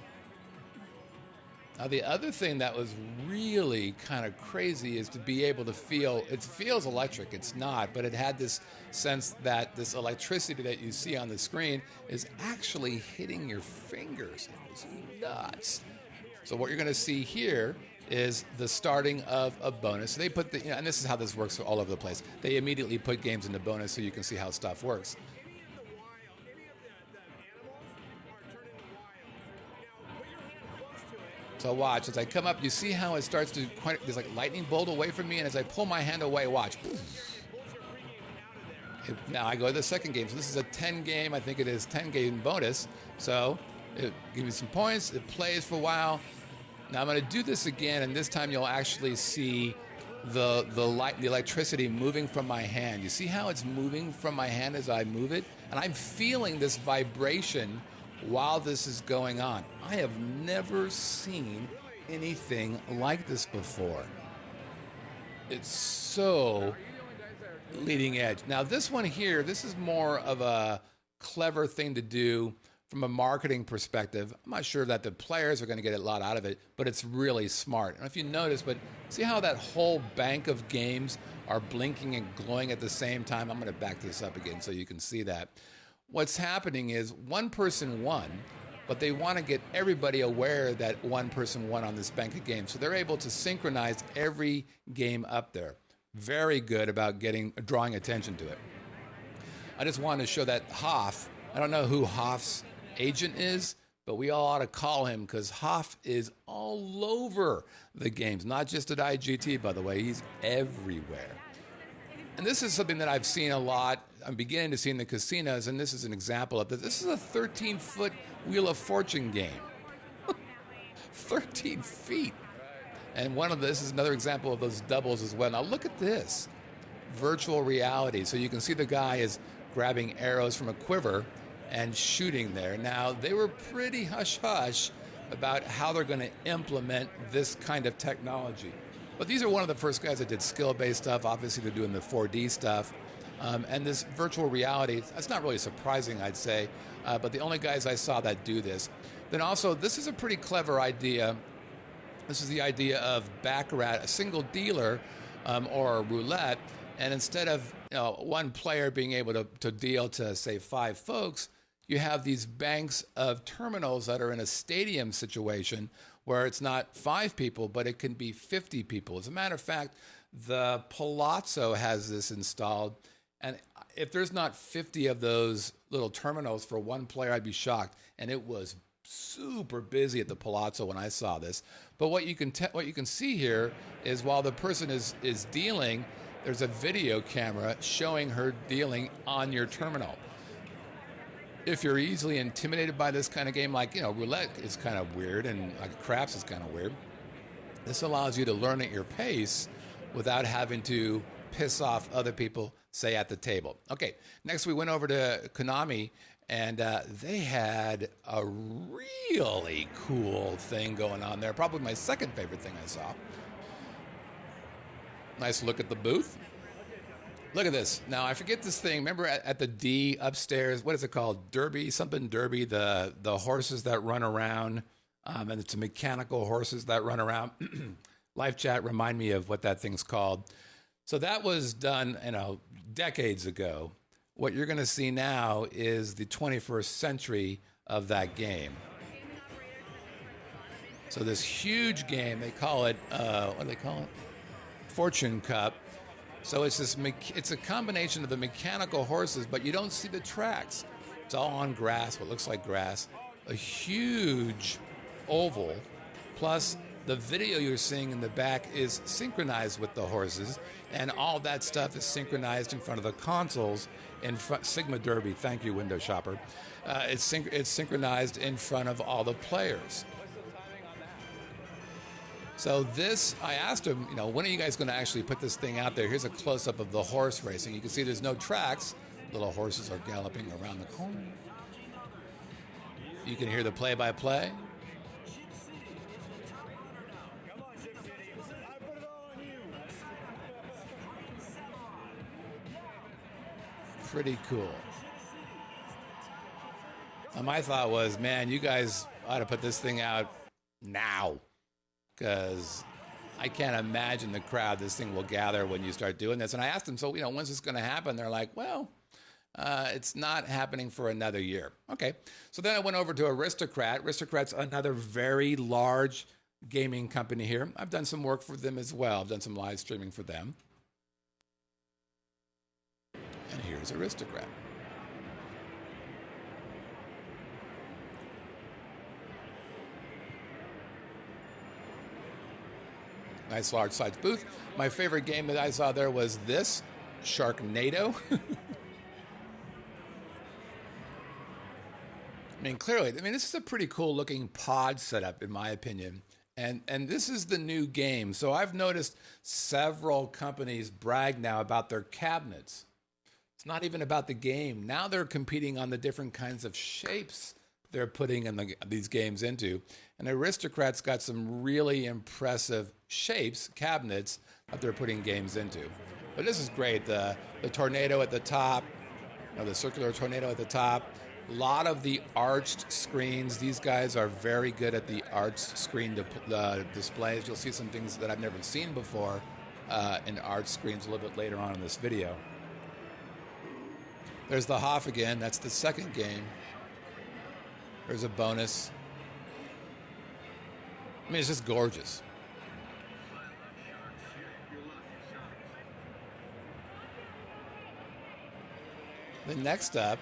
Now, the other thing that was really kind of crazy is to be able to feel, it feels electric, it's not, but it had this sense that this electricity that you see on the screen is actually hitting your fingers. It was nuts. So what you're going to see here is the starting of a bonus. So they put and this is how this works all over the place. They immediately put games into bonus so you can see how stuff works. So watch, as I come up, you see how it starts to, there's like lightning bolt away from me, and as I pull my hand away, watch. Now I go to the second game. So this is a 10 game, I think it is 10 game bonus. So it gives me some points, it plays for a while. Now I'm going to do this again, and this time you'll actually see the electricity moving from my hand. You see how it's moving from my hand as I move it? And I'm feeling this vibration while this is going on. I have never seen anything like this before. It's so leading edge. Now this one here, this is more of a clever thing to do from a marketing perspective. I'm not sure that the players are going to get a lot out of it, but it's really smart. I don't know if you notice, but see how that whole bank of games are blinking and glowing at the same time? I'm going to back this up again so you can see that. What's happening is one person won, but they want to get everybody aware that one person won on this bank of games. So they're able to synchronize every game up there. Very good about drawing attention to it. I just wanted to show that Hoff, I don't know who Hoff's agent is, but we all ought to call him because Hoff is all over the games, not just at IGT, by the way. He's everywhere. And this is something that I've seen a lot. I'm beginning to see in the casinos, and this is an example of this. This is a 13-foot Wheel of Fortune game. 13 feet. And this is another example of those doubles as well. Now look at this. Virtual reality. So you can see the guy is grabbing arrows from a quiver and shooting there. Now, they were pretty hush-hush about how they're going to implement this kind of technology. But these are one of the first guys that did skill-based stuff. Obviously, they're doing the 4D stuff. And this virtual reality, that's not really surprising, I'd say, but the only guys I saw that do this. Then also, this is a pretty clever idea. This is the idea of Baccarat, a single dealer or a roulette, and instead of one player being able to deal to, say, 5 folks, you have these banks of terminals that are in a stadium situation where it's not 5 people, but it can be 50 people. As a matter of fact, the Palazzo has this installed, and if there's not 50 of those little terminals for one player, I'd be shocked. And it was super busy at the Palazzo when I saw this. But what you can see here is while the person is dealing, there's a video camera showing her dealing on your terminal. If you're easily intimidated by this kind of game, like, roulette is kind of weird and like craps is kind of weird, this allows you to learn at your pace without having to piss off other people, say, at the table. Okay, next we went over to Konami, and they had a really cool thing going on there. Probably my second favorite thing I saw. Nice look at the booth. Look at this. Now, I forget this thing. Remember at the D upstairs, what is it called? Derby, something Derby, the horses that run around, and it's a mechanical horses that run around. Live chat, remind me of what that thing's called. So that was done, decades ago. What you're going to see now is the 21st century of that game. So this huge game, they call it, what do they call it? Fortune Cup. So it's a combination of the mechanical horses, but you don't see the tracks. It's all on grass, what looks like grass. A huge oval, plus the video you're seeing in the back is synchronized with the horses, and all that stuff is synchronized in front of the consoles. Sigma Derby, thank you, Window Shopper. It's synchronized in front of all the players. So this, I asked him, when are you guys going to actually put this thing out there? Here's a close-up of the horse racing. You can see there's no tracks. Little horses are galloping around the corner. You can hear the play-by-play. Pretty cool. And my thought was, man, you guys ought to put this thing out now, because I can't imagine the crowd this thing will gather when you start doing this. And I asked them, so, when's this going to happen? They're like, well, it's not happening for another year. Okay. So then I went over to Aristocrat. Aristocrat's another very large gaming company here. I've done some work for them as well. I've done some live streaming for them. And here's Aristocrat. Nice large size booth. My favorite game that I saw there was this, Sharknado. Clearly, this is a pretty cool looking pod setup, in my opinion. And this is the new game. So I've noticed several companies brag now about their cabinets. It's not even about the game. Now they're competing on the different kinds of shapes they're putting in these games into. And Aristocrat's got some really impressive shapes, cabinets, that they're putting games into. But this is great. The tornado at the top, the circular tornado at the top. A lot of the arched screens. These guys are very good at the arched screen displays. You'll see some things that I've never seen before in arched screens a little bit later on in this video. There's the Hoff again. That's the second game. There's a bonus. I mean, it's just gorgeous. Then next up,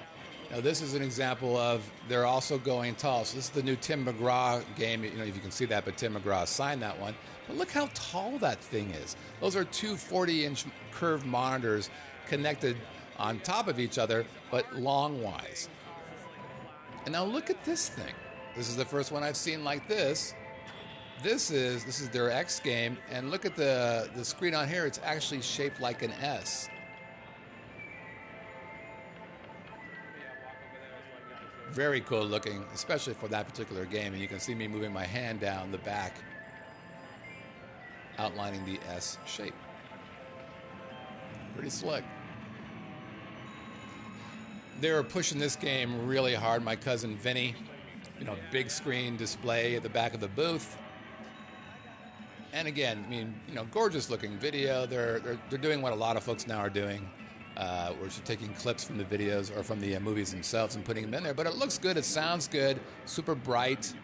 now this is an example of they're also going tall. So this is the new Tim McGraw game. You know, if you can see that, but Tim McGraw signed that one. But look how tall that thing is. Those are two 40-inch curved monitors connected on top of each other, but long-wise. And now look at this thing. This is the first one I've seen like this. This is their X game, and look at the screen on here. It's actually shaped like an S. Very cool looking, especially for that particular game. And you can see me moving my hand down the back, outlining the S shape. Pretty slick. They were pushing this game really hard. My cousin Vinny, big screen display at the back of the booth. And again, I mean, gorgeous looking video. They're doing what a lot of folks now are doing. We're just taking clips from the videos or from the movies themselves and putting them in there. But it looks good. It sounds good. Super bright,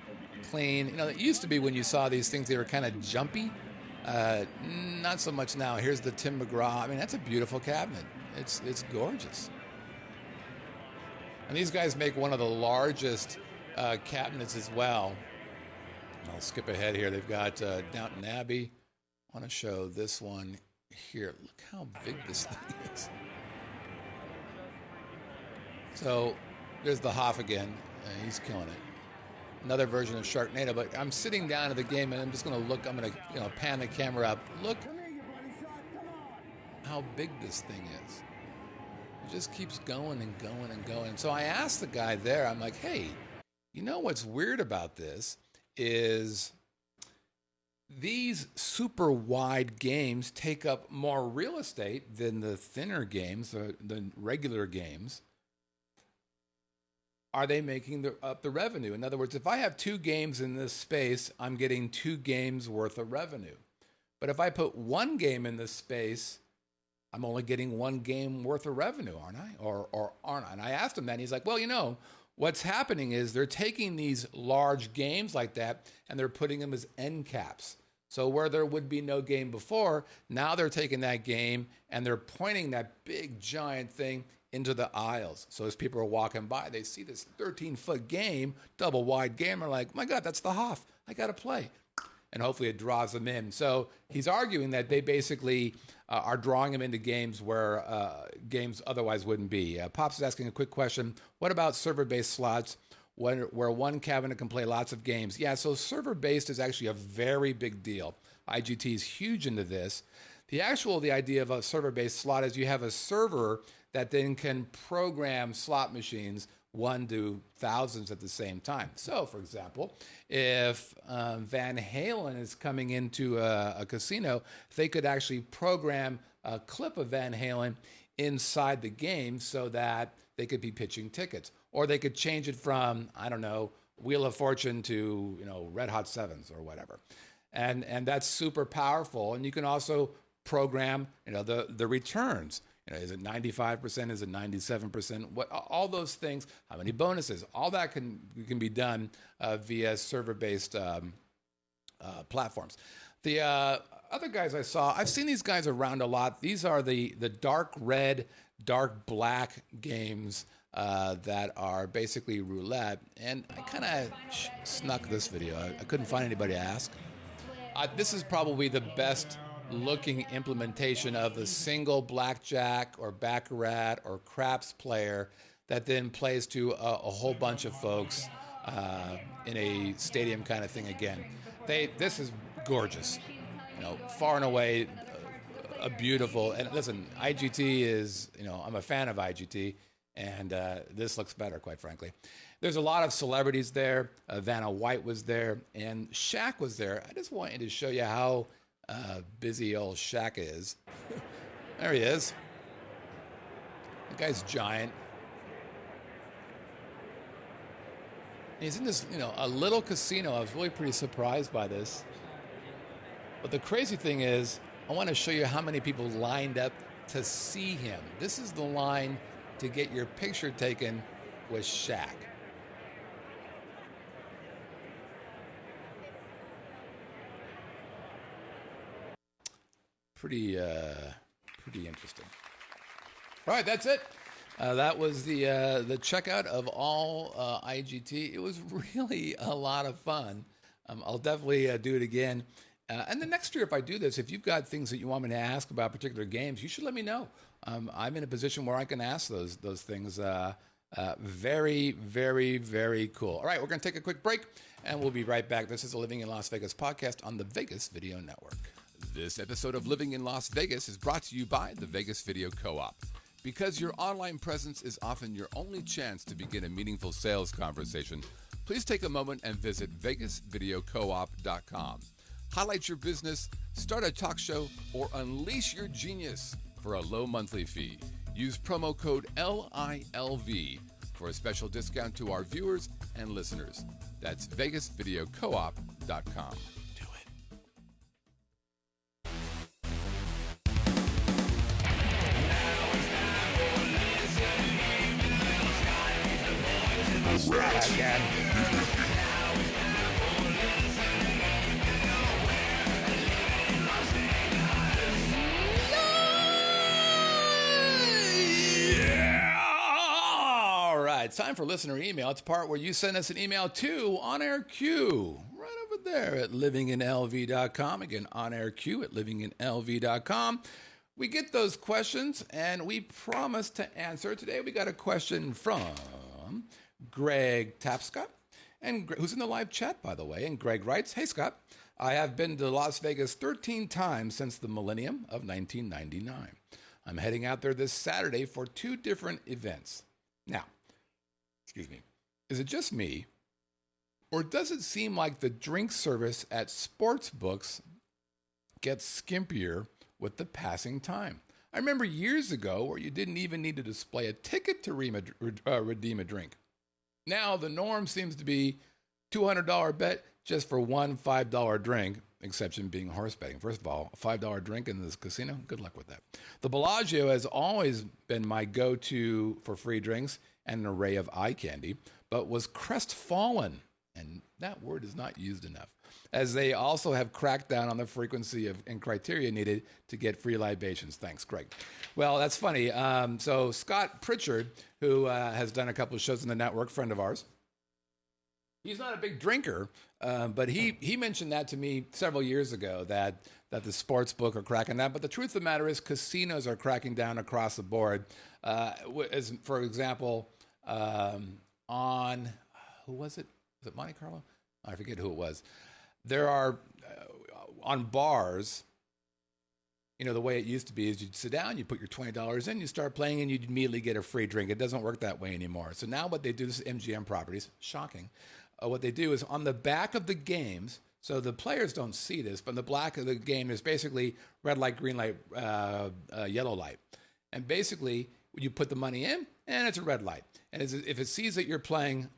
clean. It used to be when you saw these things, they were kind of jumpy. Not so much now. Here's the Tim McGraw. I mean, that's a beautiful cabinet. It's gorgeous. And these guys make one of the largest cabinets as well. I'll skip ahead here. They've got Downton Abbey. I want to show this one here. Look how big this thing is. So there's the Hoff again. He's killing it. Another version of Sharknado. But I'm sitting down at the game, and I'm just going to look. I'm going to pan the camera up. Look how big this thing is. It just keeps going and going and going. So I asked the guy there, I'm like, hey, what's weird about this is these super wide games take up more real estate than the thinner games, the regular games. Are they making up the revenue? In other words, if I have 2 games in this space, I'm getting 2 games worth of revenue. But if I put 1 game in this space, I'm only getting 1 game worth of revenue, aren't I? Or aren't I? And I asked him that, and he's like, well, what's happening is they're taking these large games like that, and they're putting them as end caps. So where there would be no game before, now they're taking that game, and they're pointing that big, giant thing into the aisles. So as people are walking by, they see this 13-foot game, double wide game, they're like, my God, that's the Hoff. I got to play. And hopefully it draws them in. So he's arguing that they basically are drawing them into games where games otherwise wouldn't be. Pops is asking a quick question. What about server-based slots where one cabinet can play lots of games? Yeah, so server-based is actually a very big deal. IGT is huge into this. The idea of a server-based slot is you have a server that then can program slot machines 1 to thousands at the same time. So, for example, if Van Halen is coming into a casino, they could actually program a clip of Van Halen inside the game so that they could be pitching tickets. Or they could change it from, I don't know, Wheel of Fortune to, Red Hot Sevens or whatever. And that's super powerful. And you can also program, the returns. Is it 95%? Is it 97%? What all those things? How many bonuses? All that can be done via server-based platforms. The other guys I saw, I've seen these guys around a lot. These are the dark red, dark black games that are basically roulette. And I kind of snuck this video. I couldn't find anybody to ask. This is probably the best looking implementation of the single blackjack or baccarat or craps player that then plays to a whole bunch of folks in a stadium kind of thing again. This is gorgeous. Far and away a beautiful. And listen, IGT is, I'm a fan of IGT, and this looks better, quite frankly. There's a lot of celebrities there. Vanna White was there, and Shaq was there. I just wanted to show you how busy old Shaq is. There he is. The guy's giant. He's in this, a little casino. I was really pretty surprised by this. But the crazy thing is, I want to show you how many people lined up to see him. This is the line to get your picture taken with Shaq. Pretty interesting. All right, that's it. That was the checkout of all IGT. It was really a lot of fun. I'll definitely do it again. And the next year, if I do this, if you've got things that you want me to ask about particular games, you should let me know. I'm in a position where I can ask those things. Very, very, very cool. All right, we're going to take a quick break, and we'll be right back. This is the Living in Las Vegas podcast on the Vegas Video Network. This episode of Living in Las Vegas is brought to you by the Vegas Video Co-op. Because your online presence is often your only chance to begin a meaningful sales conversation, please take a moment and visit vegasvideocoop.com. Highlight your business, start a talk show, or unleash your genius for a low monthly fee. Use promo code LILV for a special discount to our viewers and listeners. That's vegasvideocoop.com. Again. All right, time for listener email. It's the part where you send us an email to OnAirQ, right over there at livinginlv.com. Again, OnAirQ at livinginlv.com. We get those questions, and we promise to answer. Today we got a question from Greg Tapscott, and who's in the live chat, by the way. And Greg writes, "Hey, Scott, I have been to Las Vegas 13 times since the millennium of 1999. I'm heading out there this Saturday for 2 different events. Now, is it just me, or does it seem like the drink service at sports books gets skimpier with the passing time? I remember years ago where you didn't even need to display a ticket to redeem a drink. Now, the norm seems to be $200 bet just for one $5 drink, exception being horse betting. First of all, a $5 drink in this casino, good luck with that. The Bellagio has always been my go-to for free drinks and an array of eye candy, but was crestfallen, and that word is not used enough, as they also have cracked down on the frequency and criteria needed to get free libations. Thanks, Greg. Well, that's funny. So Scott Pritchard, who has done a couple of shows on the network, friend of ours, he's not a big drinker, but he mentioned that to me several years ago, that the sports book are cracking down. But the truth of the matter is casinos are cracking down across the board. As, for example, on, who was it? Was it Monte Carlo? I forget who it was. There are, on bars, the way it used to be is you'd sit down, you put your $20 in, you start playing, and you'd immediately get a free drink. It doesn't work that way anymore. So now what they do, this is MGM Properties, shocking. What they do is on the back of the games, so the players don't see this, but on the back of the game is basically red light, green light, yellow light. And basically, you put the money in, and it's a red light. And if it sees that you're playing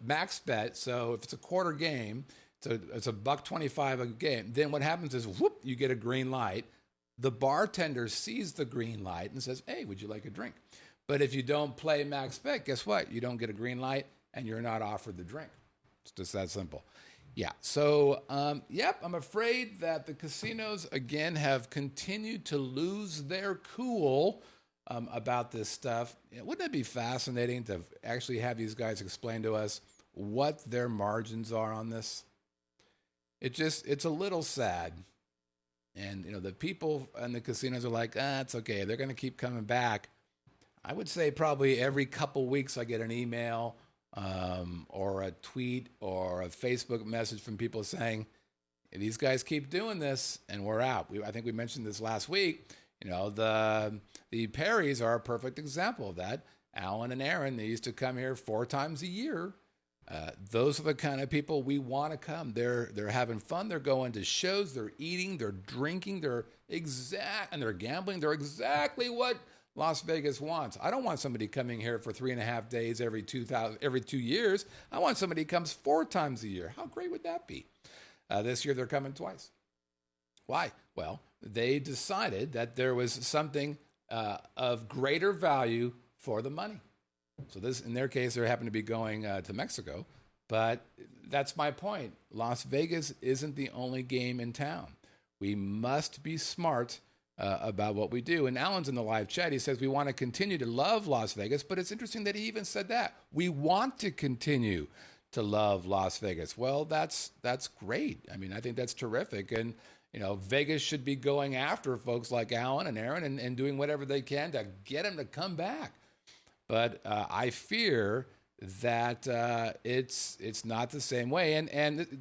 max bet, so if it's a quarter game, it's a $1.25 a game, then what happens is, whoop, you get a green light. The bartender sees the green light and says, hey, would you like a drink? But if you don't play max bet, guess what? You don't get a green light, and you're not offered the drink. It's just that simple. Yeah, so, I'm afraid that the casinos, again, have continued to lose their cool about this stuff. Wouldn't it be fascinating to actually have these guys explain to us what their margins are on this? It's a little sad. And, the people in the casinos are like, it's okay. They're going to keep coming back. I would say probably every couple weeks I get an email or a tweet or a Facebook message from people saying, these guys keep doing this, and we're out. I think we mentioned this last week. The Perrys are a perfect example of that. Alan and Aaron, they used to come here 4 times a year. Those are the kind of people we want to come. They're having fun. They're going to shows. They're eating. They're drinking. And they're gambling. They're exactly what Las Vegas wants. I don't want somebody coming here for 3.5 days every 2 years. I want somebody who comes 4 times a year. How great would that be? This year they're coming twice. Why? Well, they decided that there was something of greater value for the money. So this, in their case, they happen to be going to Mexico. But that's my point. Las Vegas isn't the only game in town. We must be smart about what we do. And Alan's in the live chat. He says, we want to continue to love Las Vegas. But it's interesting that he even said that. We want to continue to love Las Vegas. Well, that's great. I mean, I think that's terrific. And, Vegas should be going after folks like Alan and Aaron and doing whatever they can to get them to come back. But I fear that it's not the same way.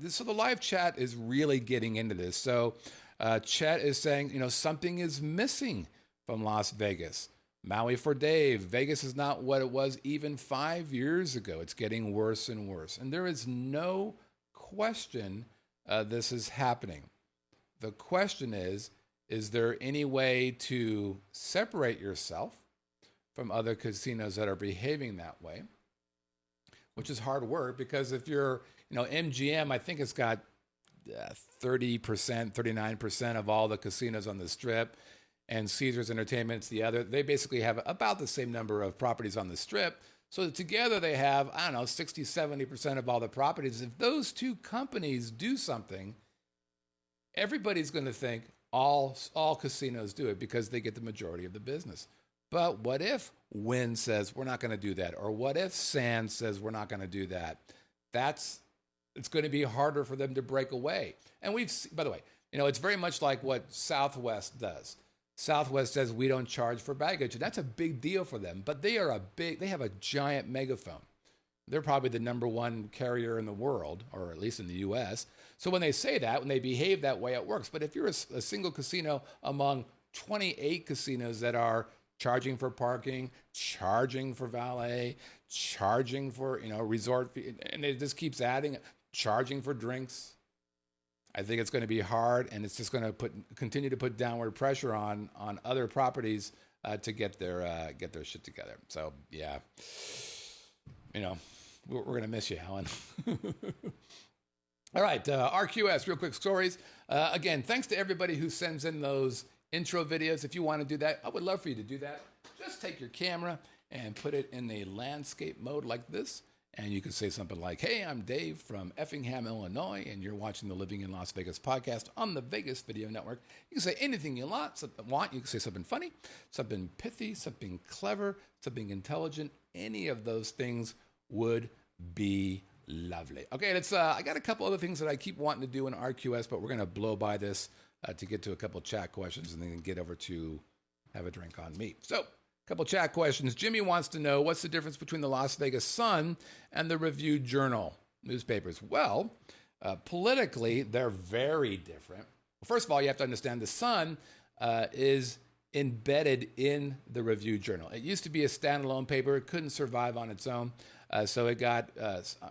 So the live chat is really getting into this. So Chet is saying, something is missing from Las Vegas. Maui for Dave, Vegas is not what it was even 5 years ago. It's getting worse and worse. And there is no question this is happening. The question is there any way to separate yourself from other casinos that are behaving that way? Which is hard work, because if you're, MGM, I think it's got 30%, 39% of all the casinos on the Strip, and Caesars Entertainment's the other. They basically have about the same number of properties on the Strip. So together they have, 60, 70% of all the properties. If those two companies do something, everybody's going to think all casinos do it because they get the majority of the business. But what if Wynn says we're not going to do that? Or what if Sands says we're not going to do that? It's going to be harder for them to break away. And by the way, it's very much like what Southwest does. Southwest says we don't charge for baggage, and that's a big deal for them. But they have a giant megaphone. They're probably the number one carrier in the world, or at least in the U.S. So when they say that, when they behave that way, it works. But if you're a single casino among 28 casinos that are charging for parking, charging for valet, charging for resort fee, and it just keeps adding, charging for drinks, I think it's going to be hard, and it's just going to continue to put downward pressure on other properties to get their shit together. So yeah, we're going to miss you, Alan. All right, RQS, real quick stories. Again, thanks to everybody who sends in those intro videos. If you want to do that, I would love for you to do that. Just take your camera and put it in a landscape mode like this. And you can say something like, hey, I'm Dave from Effingham, Illinois, and you're watching the Living in Las Vegas podcast on the Vegas Video Network. You can say anything you want. You can say something funny, something pithy, something clever, something intelligent. Any of those things would be lovely. Okay, I got a couple other things that I keep wanting to do in RQS, but we're going to blow by this to get to a couple chat questions and then get over to have a drink on me. So, couple chat questions. Jimmy wants to know, what's the difference between the Las Vegas Sun and the Review-Journal newspapers? Well, politically, they're very different. Well, first of all, you have to understand the Sun is embedded in the Review-Journal. It used to be a standalone paper. It couldn't survive on its own. So it got,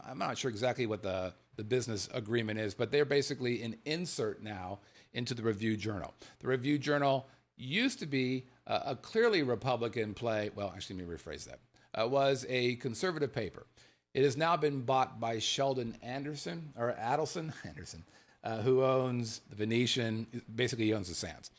I'm not sure exactly what the business agreement is, but they're basically an insert now into the Review-Journal. The Review-Journal used to be a clearly Republican play. Well, actually, let me rephrase that. Was a conservative paper. It has now been bought by Sheldon Adelson, who owns the Venetian. Basically, he owns the Sands,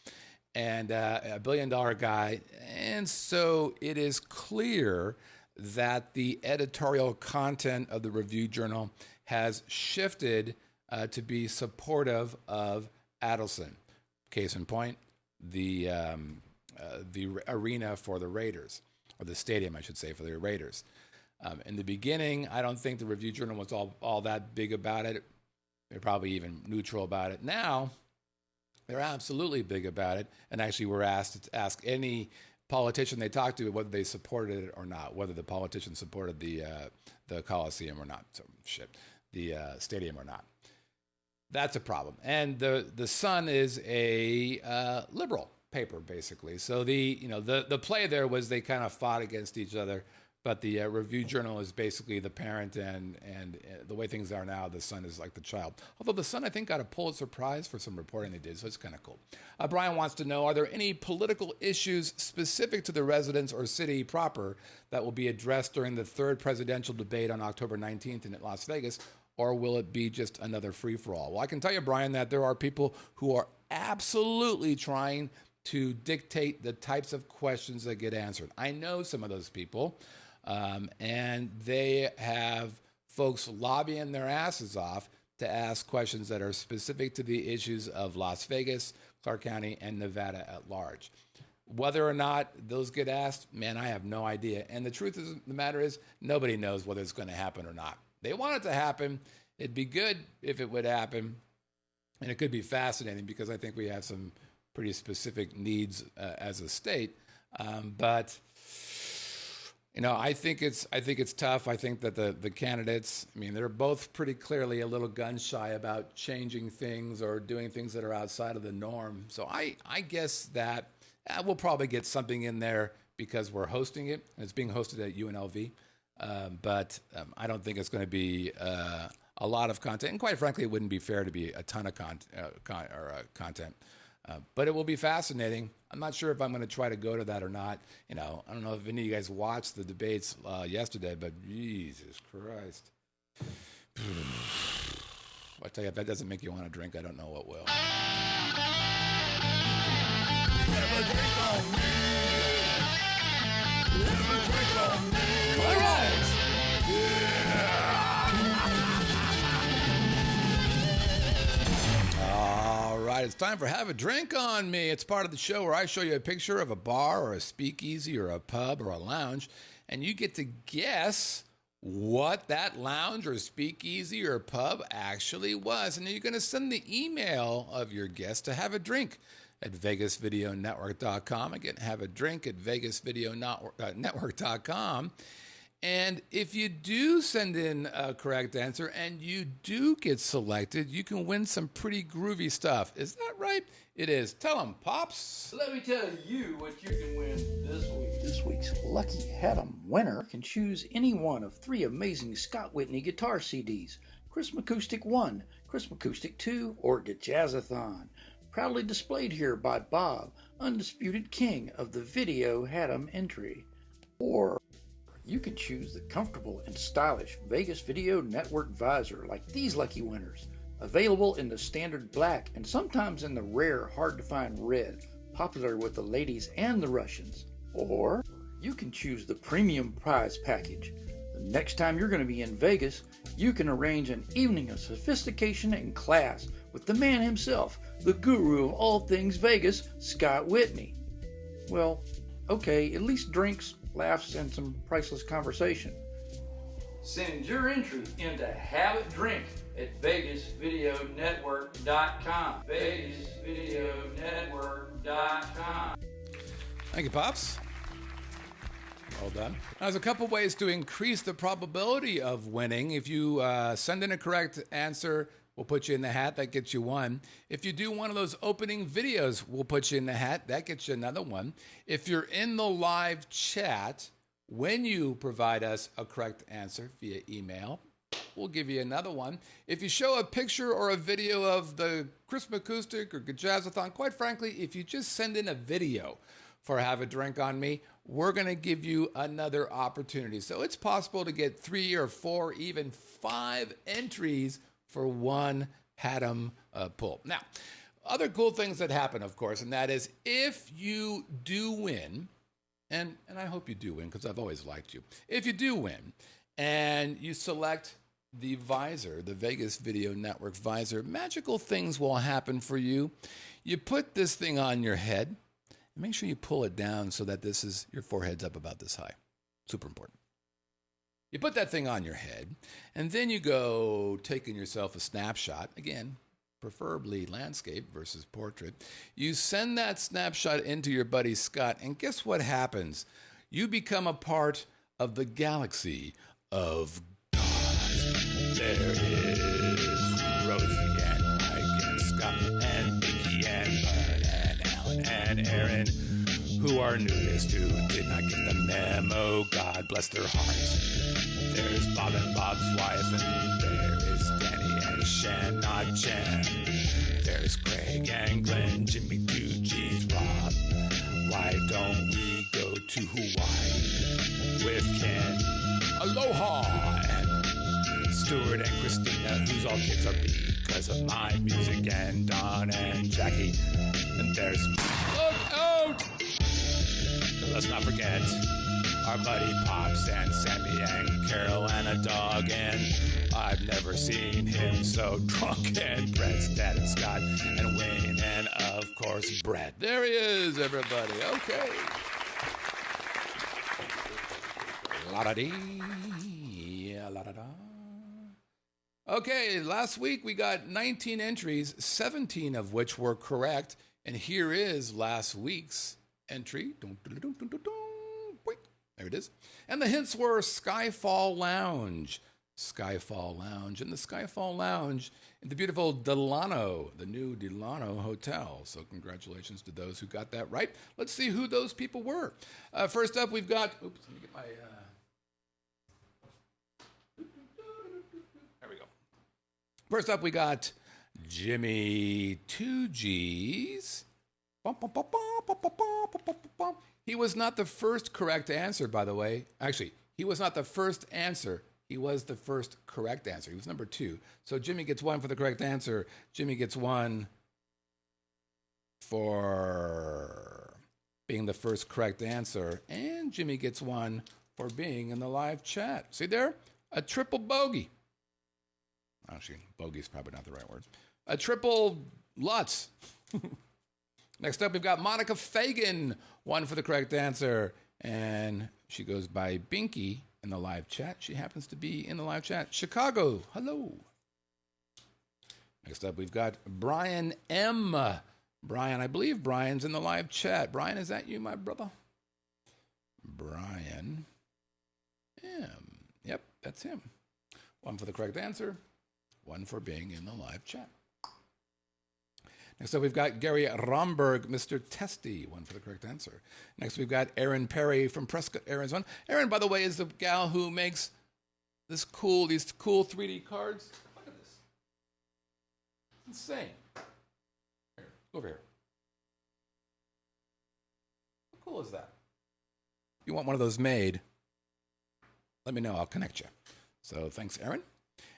and a $1 billion guy. And so it is clear that the editorial content of the Review-Journal has shifted to be supportive of Adelson. Case in point, the arena for the Raiders, or the stadium, I should say, for the Raiders. In the beginning, I don't think the Review-Journal was all that big about it. They're probably even neutral about it. Now, they're absolutely big about it, and actually we're asked to ask any politician they talk to whether they supported it or not, whether the politician supported the Coliseum or not, the stadium or not. That's a problem. And the Sun is a liberal paper, basically. So the play there was they kind of fought against each other. But the Review Journal is basically the parent, and the way things are now, the Sun is like the child. Although the Sun, I think, got a Pulitzer Prize for some reporting they did, so it's kind of cool. Brian wants to know, are there any political issues specific to the residence or city proper that will be addressed during the third presidential debate on October 19th in Las Vegas, or will it be just another free-for-all? Well, I can tell you, Brian, that there are people who are absolutely trying to dictate the types of questions that get answered. I know some of those people. And they have folks lobbying their asses off to ask questions that are specific to the issues of Las Vegas, Clark County, and Nevada at large. Whether or not those get asked, man, I have no idea. And the truth of the matter is, nobody knows whether it's going to happen or not. They want it to happen. It'd be good if it would happen. And it could be fascinating because I think we have some pretty specific needs as a state. But I think it's tough. I think that the candidates, they're both pretty clearly a little gun shy about changing things or doing things that are outside of the norm. So I guess that we'll probably get something in there because we're hosting it, and it's being hosted at UNLV. But I don't think it's going to be a lot of content. And quite frankly, it wouldn't be fair to be a ton of content. But it will be fascinating. I'm not sure if I'm going to try to go to that or not. I don't know if any of you guys watched the debates yesterday, but Jesus Christ. I tell you, if that doesn't make you want to drink, I don't know what will. Never drink on me. Never drink on me. All right. All right, it's time for Have a Drink on Me. It's part of the show where I show you a picture of a bar or a speakeasy or a pub or a lounge, and you get to guess what that lounge or speakeasy or pub actually was. And then you're going to send the email of your guess to have a drink at VegasVideoNetwork.com. Again, have a drink at VegasVideoNetwork.com. And if you do send in a correct answer and you do get selected, you can win some pretty groovy stuff. Is that right? It is. Tell them, Pops. Let me tell you what you can win this week. This week's Lucky Haddam winner can choose any one of 3 amazing Scott Whitney guitar CDs. Christmas Acoustic 1, Christmas Acoustic 2, or Jazzathon. Proudly displayed here by Bob, undisputed king of the Video Haddam entry. Or you can choose the comfortable and stylish Vegas Video Network visor like these lucky winners. Available in the standard black and sometimes in the rare, hard-to-find red, popular with the ladies and the Russians. Or you can choose the premium prize package. The next time you're going to be in Vegas, you can arrange an evening of sophistication and class with the man himself, the guru of all things Vegas, Scott Whitney. Well, okay, at least drinks, laughs, and some priceless conversation. Send your entry into Have a Drink at VegasVideoNetwork.com. VegasVideoNetwork.com. Thank you, Pops. Well done. Now, there's a couple ways to increase the probability of winning. If you send in a correct answer, we'll put you in the hat. That gets you one. If you do one of those opening videos, we'll put you in the hat. That gets you another one. If you're in the live chat, when you provide us a correct answer via email, we'll give you another one. If you show a picture or a video of the Christmas Acoustic or Jazzathon, quite frankly, if you just send in a video for Have a Drink on Me, we're going to give you another opportunity. So it's possible to get 3 or 4, even 5 entries for one Haddam pull. Now, other cool things that happen, of course, and that is if you do win, and I hope you do win because I've always liked you. If you do win and you select the visor, the Vegas Video Network visor, magical things will happen for you. You put this thing on your head, and make sure you pull it down so that your forehead's up about this high. Super important. You put that thing on your head, and then you go taking yourself a snapshot, again, preferably landscape versus portrait. You send that snapshot into your buddy Scott, and guess what happens? You become a part of the galaxy of God. There is Rose again. and Aaron, who are newest, who did not get the memo. God bless their hearts. There's Bob and Bob's wife, and there is Danny and Shan, not Jan. There's Craig and Glenn, Jimmy, 2G's, Rob. Why don't we go to Hawaii with Ken, Aloha, and Stuart and Christina, whose all kids are because of my music, and Don and Jackie. And there's Look Out! And let's not forget our buddy Pops and Sammy and Carol and a dog, and I've never seen him so drunk, and Brett's dad and Scott and Wayne and of course Brett. There he is, everybody. Okay. La-da-dee, la-da-da. Okay, last week we got 19 entries, 17 of which were correct, and here is last week's entry. There it is. And the hints were Skyfall Lounge. Skyfall Lounge. And the Skyfall Lounge in the beautiful Delano, the new Delano Hotel. So congratulations to those who got that right. Let's see who those people were. First up, we've got... Oops, let me get my... There we go. First up, we got Jimmy 2Gs. He was not the first correct answer, by the way. Actually, he was not the first answer. He was the first correct answer. He was number 2. So Jimmy gets 1 for the correct answer. Jimmy gets 1 for being the first correct answer. And Jimmy gets 1 for being in the live chat. See there? A triple bogey. Actually, bogey is probably not the right word. A triple Lutz. Next up, we've got Monica Fagan, 1 for the correct answer. And she goes by Binky in the live chat. She happens to be in the live chat. Chicago, hello. Next up, we've got Brian M. Brian, I believe Brian's in the live chat. Brian, is that you, my brother? Brian M. Yep, that's him. 1 for the correct answer. 1 for being in the live chat. Next up, we've got Gary Romberg, Mr. Testy, 1 for the correct answer. Next, we've got Erin Perry from Prescott, Arizona. Erin, by the way, is the gal who makes these cool 3D cards. Look at this. It's insane. Here, over here. How cool is that? If you want one of those made, let me know. I'll connect you. So thanks, Erin.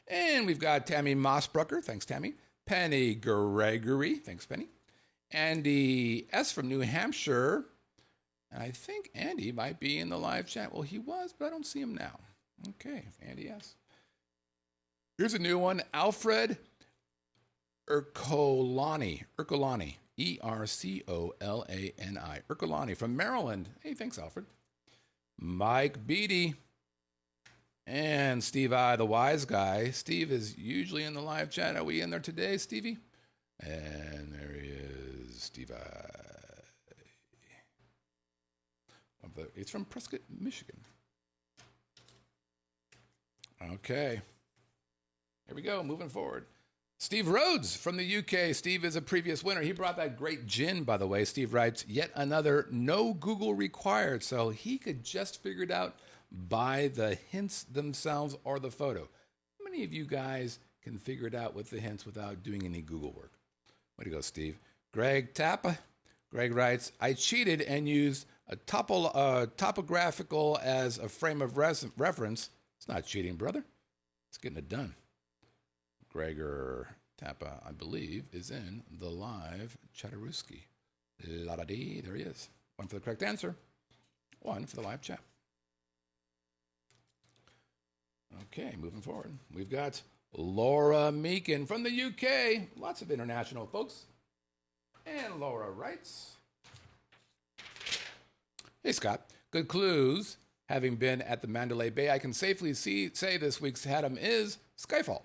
And we've got Tammy Mossbrucker. Thanks, Tammy. Penny Gregory. Thanks, Penny. Andy S. from New Hampshire. And I think Andy might be in the live chat. Well, he was, but I don't see him now. Okay, Andy S. Here's a new one. Alfred Ercolani. Ercolani. E-R-C-O-L-A-N-I. Ercolani from Maryland. Hey, thanks, Alfred. Mike Beatty. And Steve I, the wise guy. Steve is usually in the live chat. Are we in there today, Stevie? And there he is, Steve I. It's from Prescott, Michigan. Okay. Here we go, moving forward. Steve Rhodes from the UK. Steve is a previous winner. He brought that great gin, by the way. Steve writes, yet another no Google required. So he could just figure it out by the hints themselves or the photo. How many of you guys can figure it out with the hints without doing any Google work? Way to go, Steve. Greg Tappa. Greg writes, I cheated and used a topographical as a frame of reference. It's not cheating, brother. It's getting it done. Gregor Tappa, I believe, is in the live Chatterooski. La-da-dee, there he is. 1 for the correct answer. 1 for the live chat. Okay, moving forward. We've got Laura Meakin from the UK. Lots of international folks. And Laura writes, hey, Scott. Good clues. Having been at the Mandalay Bay, I can safely say this week's Haddam is Skyfall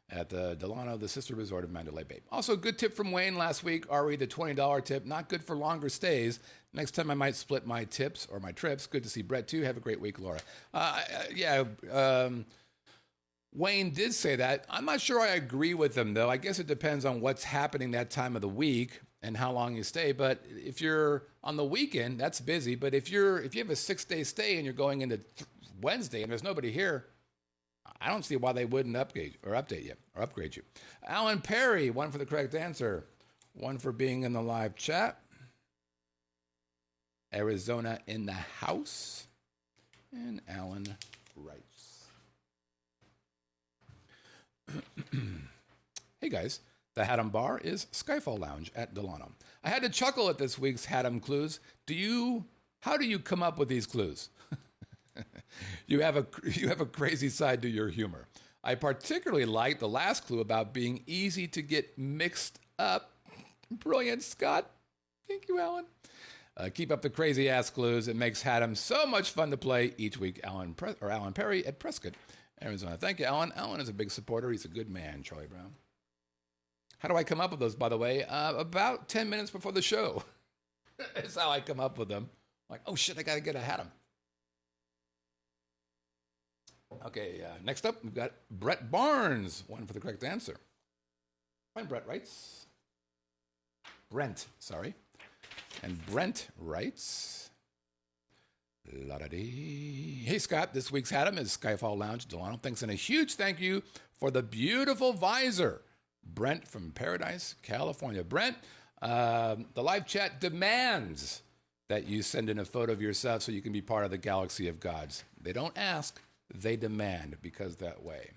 at the Delano, the sister resort of Mandalay Bay. Also, good tip from Wayne last week. Ari, the $20 tip. Not good for longer stays. Next time I might split my tips or my trips. Good to see Brett, too. Have a great week, Laura. Wayne did say that. I'm not sure I agree with him, though. I guess it depends on what's happening that time of the week. and how long you stay. But if you're on the weekend, that's busy. But if you have a 6-day stay and you're going into Wednesday and there's nobody here, I don't see why they wouldn't upgrade you. Alan Perry, 1 for the correct answer, 1 for being in the live chat. Arizona in the house, and Alan writes. Hey guys, the Haddam Bar is Skyfall Lounge at Delano. I had to chuckle at this week's Haddam clues. How do you come up with these clues? You have a crazy side to your humor. I particularly like the last clue about being easy to get mixed up. Brilliant, Scott. Thank you, Alan. Keep up the crazy ass clues. It makes Haddam so much fun to play each week. Alan Perry at Prescott, Arizona. Thank you, Alan. Alan is a big supporter. He's a good man, Charlie Brown. How do I come up with those, by the way? About 10 minutes before the show. That's how I come up with them. Like, oh shit, I got to get a Haddam. Okay, next up, we've got Brett Barnes, 1 for the correct answer. And Brent writes. And Brent writes, la-da-dee. Hey, Scott, this week's Haddam is Skyfall Lounge, Delano. Thanks, and a huge thank you for the beautiful visor. Brent from Paradise, California. Brent, the live chat demands that you send in a photo of yourself so you can be part of the galaxy of gods. They don't ask, they demand, because that way.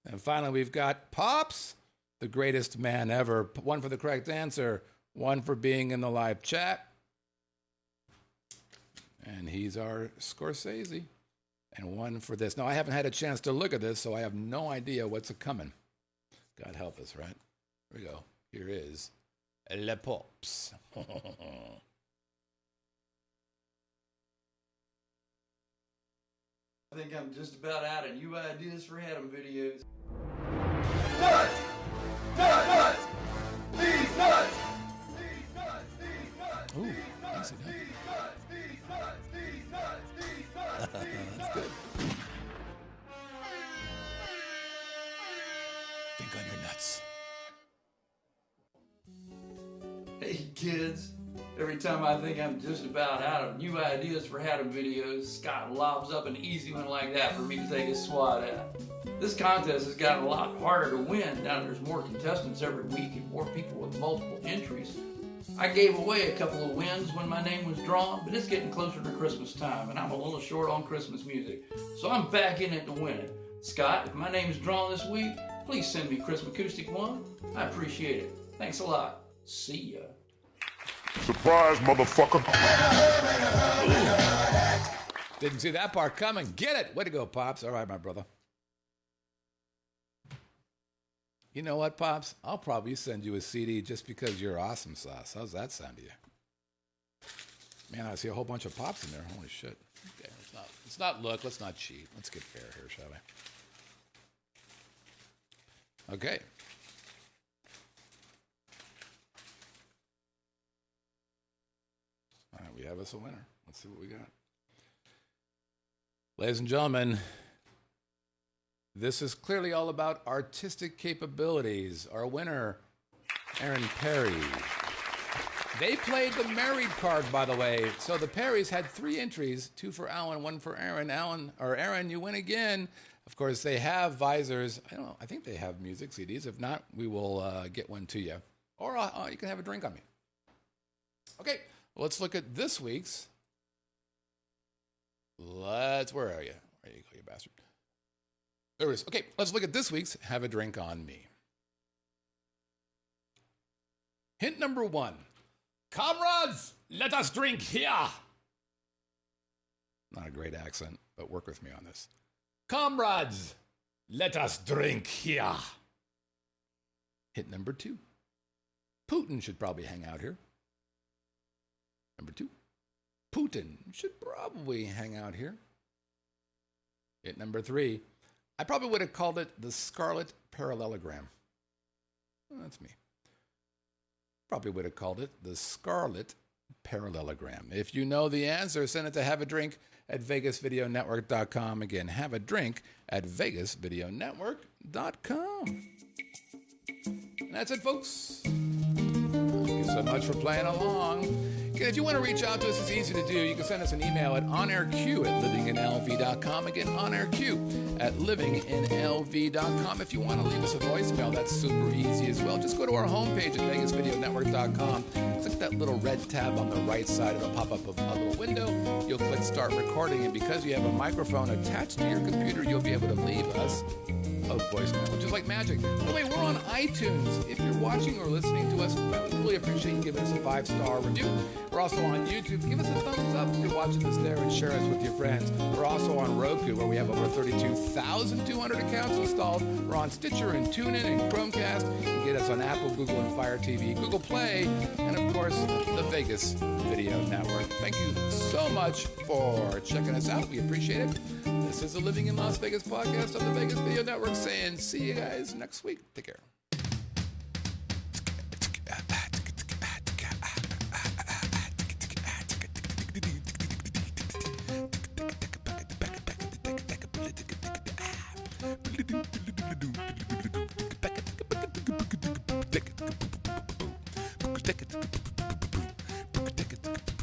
And finally, we've got Pops, the greatest man ever. 1 for the correct answer, 1 for being in the live chat. And he's our Scorsese. And 1 for this. Now, I haven't had a chance to look at this, so I have no idea what's a-coming. God help us, right? Here we go. Here is Le Pops. I think I'm just about out of new ideas for Haddam videos. Nuts! Nuts! These nuts! These nuts! These nuts! Ooh, nicely done. That's good. Think on your nuts. Hey kids, every time I think I'm just about out of new ideas for Haddam videos, Scott lobs up an easy one like that for me to take a swat at. This contest has gotten a lot harder to win now that there's more contestants every week and more people with multiple entries. I gave away a couple of wins when my name was drawn, but it's getting closer to Christmas time and I'm a little short on Christmas music, so I'm back in it to win it. Scott, if my name is drawn this week, please send me Chris Acoustic 1. I appreciate it. Thanks a lot. See ya. Surprise, motherfucker. Didn't see that part coming. Get it. Way to go, Pops. All right, my brother. You know what, Pops? I'll probably send you a CD just because you're awesome sauce. How's that sound to you? Man, I see a whole bunch of Pops in there. Holy shit. Okay, let's not look. Let's not cheat. Let's get fair here, shall we? Okay. All right, we have us a winner. Let's see what we got. Ladies and gentlemen, this is clearly all about artistic capabilities. Our winner, Aaron Perry. They played the married card, by the way. So the Perrys had 3 entries, 2 for Alan, 1 for Aaron. Aaron, you win again. Of course, they have visors. I think they have music CDs. If not, we will get one to you. Or you can have a drink on me. Okay, let's look at this week's. Where are you? There you go, you bastard. There it is. Okay, let's look at this week's Have a Drink on Me. Hint number 1. Comrades, let us drink here. Not a great accent, but work with me on this. Comrades, let us drink here. Hint number 2. Putin should probably hang out here. Number 2. Putin should probably hang out here. Hint number 3. I probably would have called it the Scarlet Parallelogram. Well, that's me. Probably would have called it the Scarlet Parallelogram. If you know the answer, send it to haveadrink@vegasvideonetwork.com. Again, haveadrink@vegasvideonetwork.com. And that's it, folks. Get so much for playing along. Again, if you want to reach out to us, it's easy to do. You can send us an email at onairq@livinginlv.com. Again, onairq@livinginlv.com. If you want to leave us a voicemail, that's super easy as well. Just go to our homepage at vegasvideonetwork.com. Click that little red tab on the right side. It'll pop up a little window. You'll click start recording, and because you have a microphone attached to your computer, you'll be able to leave us a voicemail, which is like magic. By the way, we're on iTunes. If you're watching or listening to us, I would really appreciate you giving us a 5-star review. We're also on YouTube. Give us a thumbs up if you're watching us there and share us with your friends. We're also on Roku, where we have over 32,200 accounts installed. We're on Stitcher and TuneIn and Chromecast. You can get us on Apple, Google, and Fire TV, Google Play, and of course, the Vegas Video Network. Thank you so much for checking us out. We appreciate it. This is the Living in Las Vegas podcast on the Vegas Video Network, saying see you guys next week. Take care. Take it.